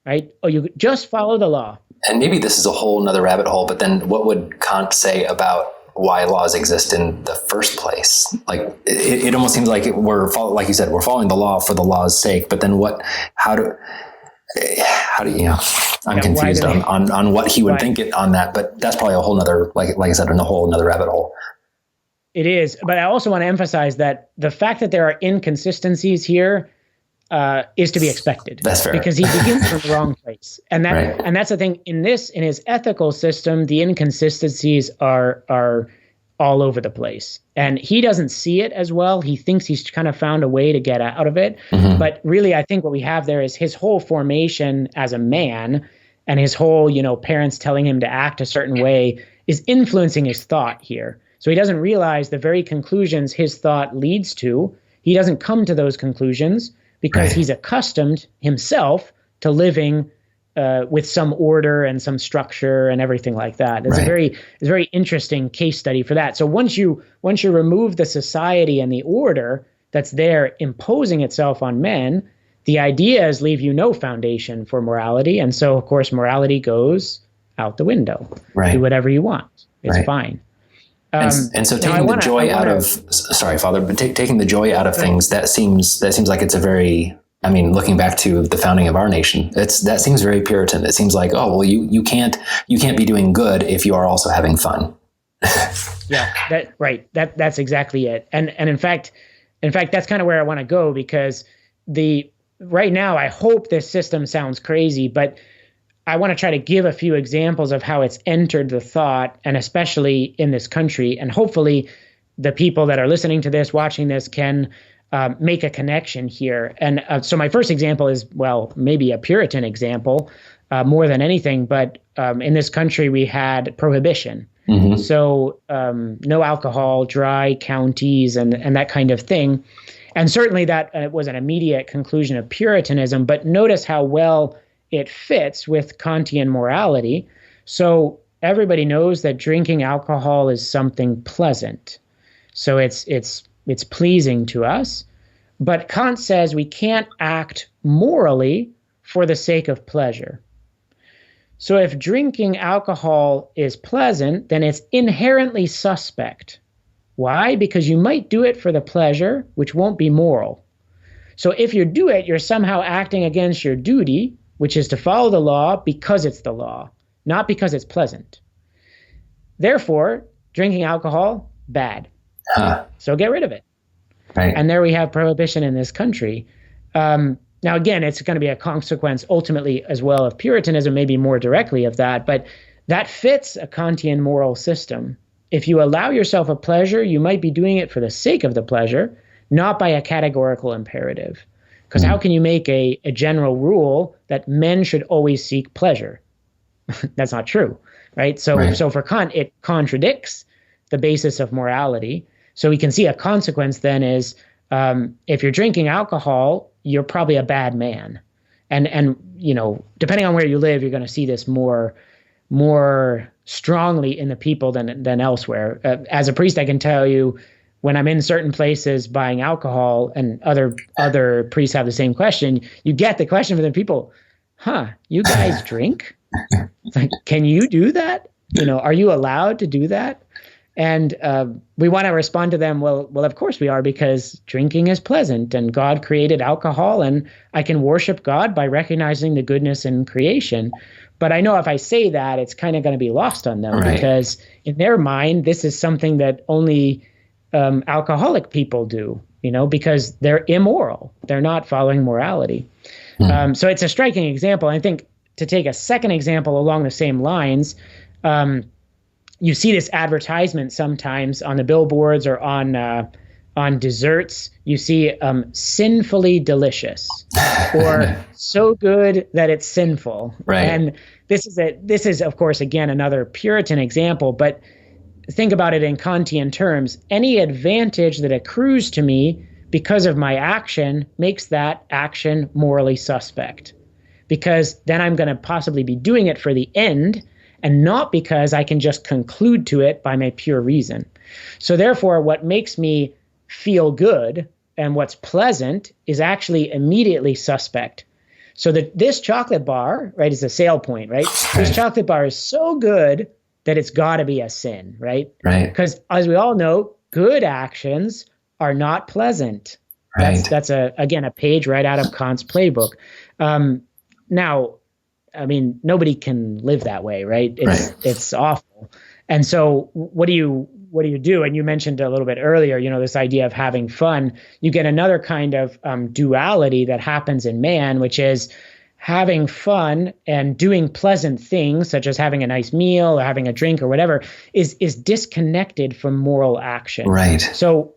right? Oh, you just follow the law. And maybe this is a whole nother rabbit hole, but then what would Kant say about why laws exist in the first place? Like, it almost seems like like you said, we're following the law for the law's sake, but then how do you, I'm confused on what he would think it on that, but that's probably a whole nother, like I said, a whole nother rabbit hole. It is, but I also want to emphasize that the fact that there are inconsistencies here is to be expected. That's fair. Because he begins from the wrong place. And that's the thing in his ethical system, the inconsistencies are all over the place. And he doesn't see it as well. He thinks he's kind of found a way to get out of it. Mm-hmm. But really, I think what we have there is his whole formation as a man and his whole, parents telling him to act a certain way is influencing his thought here. So he doesn't realize the very conclusions his thought leads to. He doesn't come to those conclusions because he's accustomed himself to living with some order and some structure and everything like that. It's a very interesting case study for that. So once you remove the society and the order that's there imposing itself on men, the ideas leave you no foundation for morality. And so, of course, morality goes out the window. Right. Do whatever you want. It's fine. And so taking the joy out of, sorry, Father, but taking the joy out of things, that seems like it's a very, looking back to the founding of our nation, that seems very Puritan. It seems like, oh, well, you can't be doing good if you are also having fun. Yeah, that's exactly it. And in fact, that's kind of where I want to go, because right now, I hope this system sounds crazy, but I want to try to give a few examples of how it's entered the thought, and especially in this country. And hopefully the people that are listening to this, watching this, can make a connection here. And so my first example is, well, maybe a Puritan example more than anything. But in this country, we had prohibition. Mm-hmm. So no alcohol, dry counties, and that kind of thing. And certainly that was an immediate conclusion of Puritanism. But notice how well it fits with Kantian morality. So everybody knows that drinking alcohol is something pleasant. So it's pleasing to us. But Kant says we can't act morally for the sake of pleasure. So if drinking alcohol is pleasant, then it's inherently suspect. Why? Because you might do it for the pleasure, which won't be moral. So if you do it, you're somehow acting against your duty, which is to follow the law because it's the law, not because it's pleasant. Therefore, drinking alcohol, bad. So get rid of it. Right. And there we have prohibition in this country. Now, again, it's going to be a consequence ultimately as well of Puritanism, maybe more directly of that, but that fits a Kantian moral system. If you allow yourself a pleasure, you might be doing it for the sake of the pleasure, not by a categorical imperative. Because how can you make a general rule that men should always seek pleasure? That's not true, right? So for Kant, it contradicts the basis of morality. So we can see a consequence then is if you're drinking alcohol, you're probably a bad man. And depending on where you live, you're going to see this more strongly in the people than elsewhere. As a priest, I can tell you, when I'm in certain places buying alcohol, and other priests have the same question, you get the question from the people, you guys drink? It's like, can you do that? Are you allowed to do that? And we want to respond to them, well, of course we are, because drinking is pleasant and God created alcohol, and I can worship God by recognizing the goodness in creation. But I know if I say that, it's kind of going to be lost on them, because in their mind, this is something that only alcoholic people do, because they're immoral. They're not following morality. So it's a striking example. I think to take a second example along the same lines, you see this advertisement sometimes on the billboards or on desserts. You see sinfully delicious or so good that it's sinful. Right. And this is, of course, again, another Puritan example, but think about it in Kantian terms. Any advantage that accrues to me because of my action makes that action morally suspect, because then I'm going to possibly be doing it for the end and not because I can just conclude to it by my pure reason. So therefore, what makes me feel good and what's pleasant is actually immediately suspect. So this chocolate bar, right, is a sale point, right? This chocolate bar is so good that it's got to be a sin, right? Right. Because as we all know, good actions are not pleasant. Right. That's again a page right out of Kant's playbook. Now, I mean, nobody can live that way, right? It's awful. And so what do you do? And you mentioned a little bit earlier, this idea of having fun. You get another kind of duality that happens in man, which is having fun and doing pleasant things, such as having a nice meal or having a drink or whatever, is disconnected from moral action. Right. So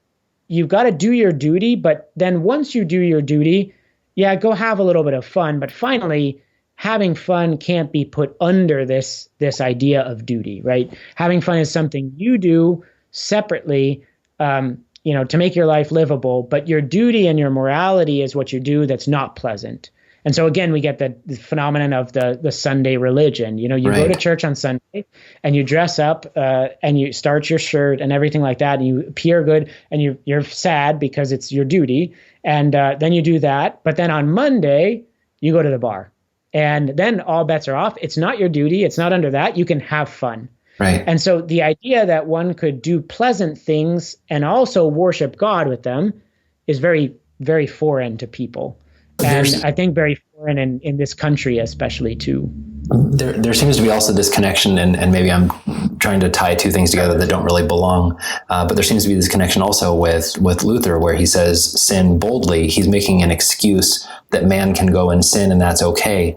you've got to do your duty, but then once you do your duty, go have a little bit of fun. But finally, having fun can't be put under this idea of duty, right? Having fun is something you do separately, to make your life livable, but your duty and your morality is what you do that's not pleasant. And so again, we get the phenomenon of the Sunday religion. You go to church on Sunday and you dress up and you start your shirt and everything like that, and you appear good, and you're sad because it's your duty. And then you do that. But then on Monday, you go to the bar. And then all bets are off. It's not your duty. It's not under that. You can have fun. Right. And so the idea that one could do pleasant things and also worship God with them is very, very foreign to people. And I think very foreign in this country especially too. There seems to be also this connection, and maybe I'm trying to tie two things together that don't really belong, but there seems to be this connection also with Luther, where he says sin boldly. He's making an excuse that man can go and sin and that's okay.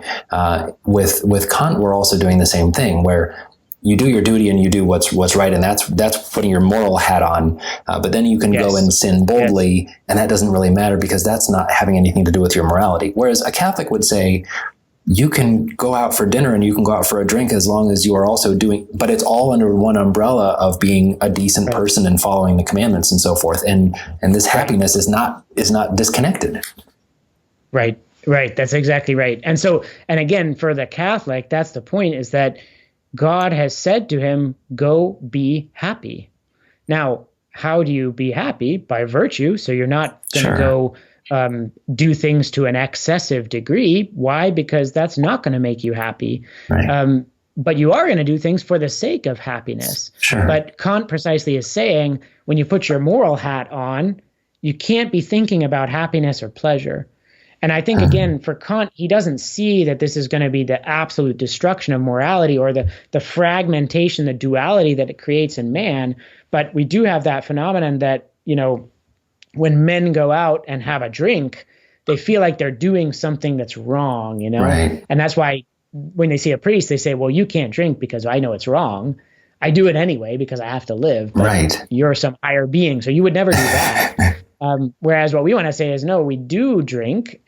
With Kant, we're also doing the same thing, where you do your duty and you do what's right, and that's putting your moral hat on. But then you can go and sin boldly, and that doesn't really matter because that's not having anything to do with your morality. Whereas a Catholic would say, you can go out for dinner and you can go out for a drink as long as you are also doing, but it's all under one umbrella of being a decent person and following the commandments and so forth. And this happiness is not disconnected. Right. That's exactly right. And so, and again, for the Catholic, that's the point, is that God has said to him, go be happy. Now, how do you be happy? By virtue. So you're not going to go do things to an excessive degree. Why? Because that's not going to make you happy. Right. But you are going to do things for the sake of happiness. Sure. But Kant precisely is saying, when you put your moral hat on, you can't be thinking about happiness or pleasure. And I think, again, for Kant, he doesn't see that this is going to be the absolute destruction of morality or the fragmentation, the duality that it creates in man. But we do have that phenomenon that, when men go out and have a drink, they feel like they're doing something that's wrong, Right. And that's why when they see a priest, they say, well, you can't drink because I know it's wrong. I do it anyway because I have to live. But right. You're some higher being, so you would never do that. Whereas what we want to say is, no, we do drink,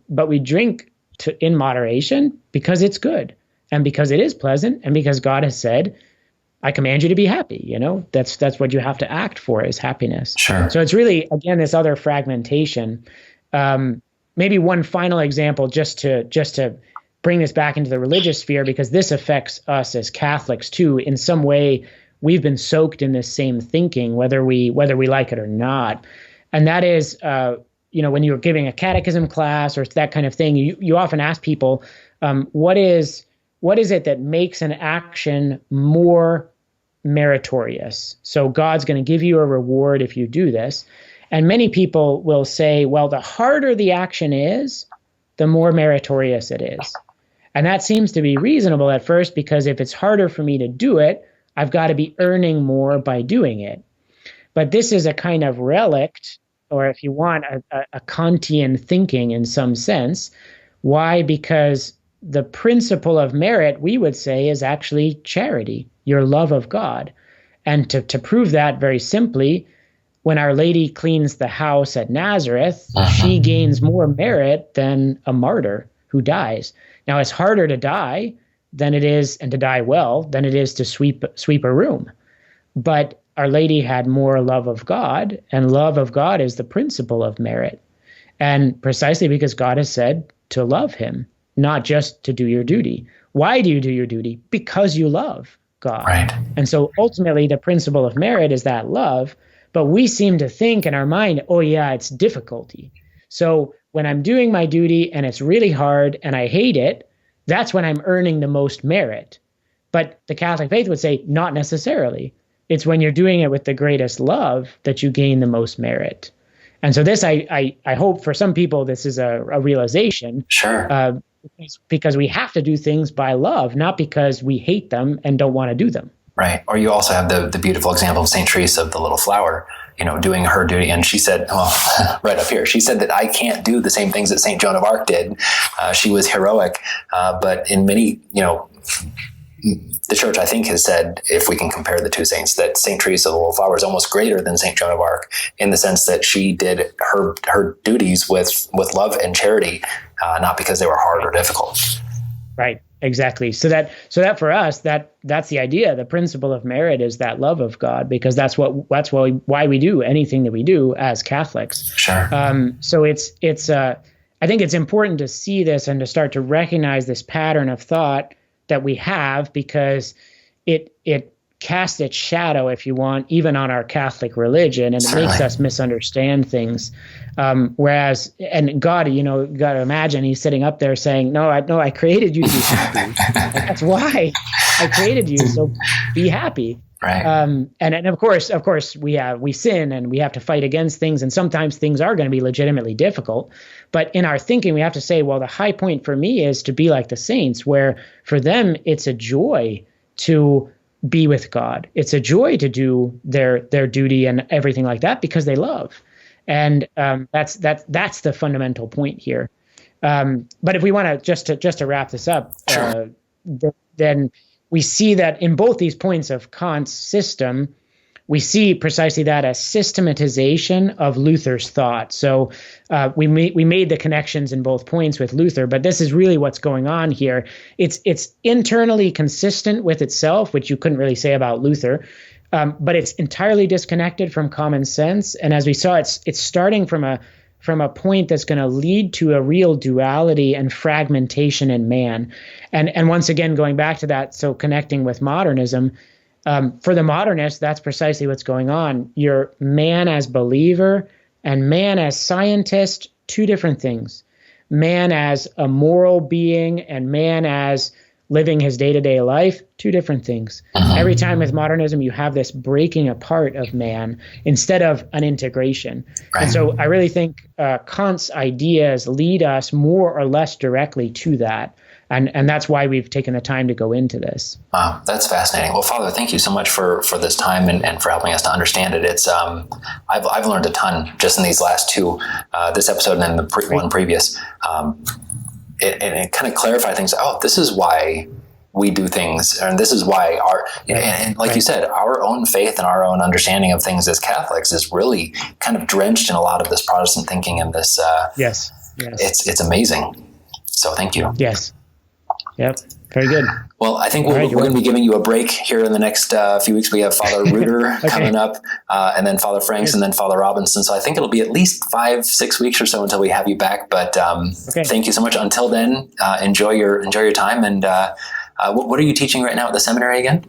but we drink in moderation because it's good and because it is pleasant and because God has said, I command you to be happy. That's what you have to act for, is happiness. Sure. So it's really, again, this other fragmentation. Maybe one final example, just to bring this back into the religious sphere, because this affects us as Catholics too. In some way, we've been soaked in this same thinking, whether we like it or not. And that is, when you're giving a catechism class or that kind of thing, you often ask people, what is it that makes an action more meritorious? So God's going to give you a reward if you do this. And many people will say, well, the harder the action is, the more meritorious it is. And that seems to be reasonable at first, because if it's harder for me to do it, I've got to be earning more by doing it. But this is a kind of relict, or if you want, a Kantian thinking in some sense. Why? Because the principle of merit, we would say, is actually charity, your love of God. And to prove that very simply, when Our Lady cleans the house at Nazareth, she gains more merit than a martyr who dies. Now, it's harder to die than it is, and to die well, than it is to sweep a room. But Our Lady had more love of God, and love of God is the principle of merit. And precisely because God has said to love him, not just to do your duty. Why do you do your duty? Because you love God. Right. And so ultimately the principle of merit is that love, but we seem to think in our mind, oh yeah, it's difficulty. So when I'm doing my duty and it's really hard and I hate it, that's when I'm earning the most merit. But the Catholic faith would say not necessarily. It's when you're doing it with the greatest love that you gain the most merit. And so this, I hope for some people, this is a realization. Sure. Because we have to do things by love, not because we hate them and don't want to do them. Right. Or you also have the beautiful example of St. Teresa of the Little Flower, doing her duty. And she said, well, right up here, she said that I can't do the same things that St. Joan of Arc did. She was heroic. But in many, the church, I think, has said, if we can compare the two saints, that St. Teresa of the Little Flower is almost greater than St. Joan of Arc in the sense that she did her duties with love and charity, not because they were hard or difficult. Right. Exactly. So that for us, that's the idea. The principle of merit is that love of God, because that's why we do anything that we do as Catholics. Sure. So I think it's important to see this and to start to recognize this pattern of thought that we have, because it casts its shadow, if you want, even on our Catholic religion, and it makes us misunderstand things. Whereas, and God, you got to imagine he's sitting up there saying, no, I created you to be happy. That's why I created you. So be happy. Right. And of course we sin and we have to fight against things. And sometimes things are going to be legitimately difficult. But in our thinking, we have to say, well, the high point for me is to be like the saints, where for them, it's a joy to be with God. It's a joy to do their duty and everything like that because they love. And that's the fundamental point here. But if we want to just to wrap this up, sure. Then we see that in both these points of Kant's system, we see precisely that as systematization of Luther's thought. So we made the connections in both points with Luther, but this is really what's going on here. It's internally consistent with itself, which you couldn't really say about Luther, but it's entirely disconnected from common sense. And as we saw, it's starting from a point that's going to lead to a real duality and fragmentation in man. And once again, going back to that, so connecting with modernism, for the modernists, that's precisely what's going on. You're man as believer and man as scientist, two different things. Man as a moral being and man as living his day-to-day life, two different things. Every time with modernism, you have this breaking apart of man instead of an integration. Right. And so I really think Kant's ideas lead us more or less directly to that. And that's why we've taken the time to go into this. Wow, that's fascinating. Well, Father, thank you so much for this time and for helping us to understand it. It's I've learned a ton just in these last two, this episode and then the one previous. It kind of clarified things. Oh, this is why we do things, and this is why and like you said, our own faith and our own understanding of things as Catholics is really kind of drenched in a lot of this Protestant thinking and this. Yes. It's amazing. So thank you. Yes. Yep. Very good. Well, I think we're going to be giving you a break here in the next few weeks. We have Father Reuter coming up, and then Father Franks, and then Father Robinson. So I think it'll be at least 5-6 weeks or so until we have you back. But thank you so much. Until then, enjoy your time. And what are you teaching right now at the seminary again?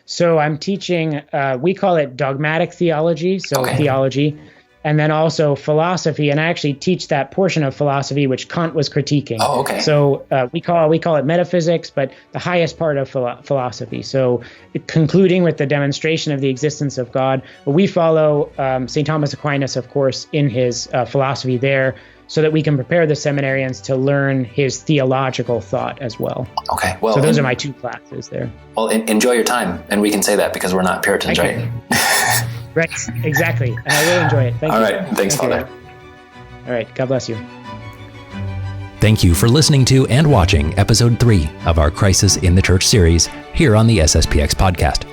So I'm teaching, we call it Dogmatic Theology, theology, and then also philosophy. And I actually teach that portion of philosophy which Kant was critiquing. Oh, okay. So we call it metaphysics, but the highest part of philosophy. So concluding with the demonstration of the existence of God, we follow St. Thomas Aquinas, of course, in his philosophy there, so that we can prepare the seminarians to learn his theological thought as well. Okay. Well, so those are my two classes there. Well, enjoy your time, and we can say that because we're not Puritans, right? Right, exactly. And I really enjoy it. Thank you. All right. Thanks, Father. All right. God bless you. Thank you for listening to and watching Episode 3 of our Crisis in the Church series here on the SSPX podcast.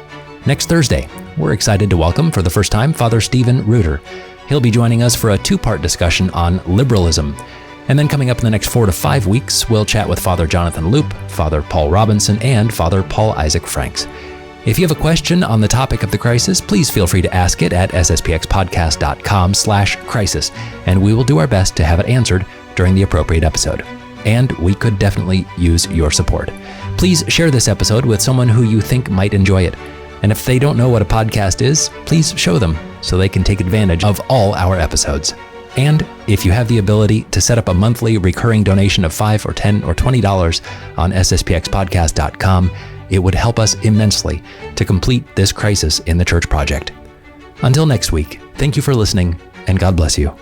Next Thursday, we're excited to welcome for the first time Father Stephen Reuter. He'll be joining us for a 2-part discussion on liberalism. And then coming up in the next 4 to 5 weeks, we'll chat with Father Jonathan Loop, Father Paul Robinson, and Father Paul Isaac Franks. If you have a question on the topic of the crisis, please feel free to ask it at sspxpodcast.com/crisis, and we will do our best to have it answered during the appropriate episode. And we could definitely use your support. Please share this episode with someone who you think might enjoy it. And if they don't know what a podcast is, please show them so they can take advantage of all our episodes. And if you have the ability to set up a monthly recurring donation of $5 or $10 or $20 on sspxpodcast.com, it would help us immensely to complete this Crisis in the Church project. Until next week, thank you for listening, and God bless you.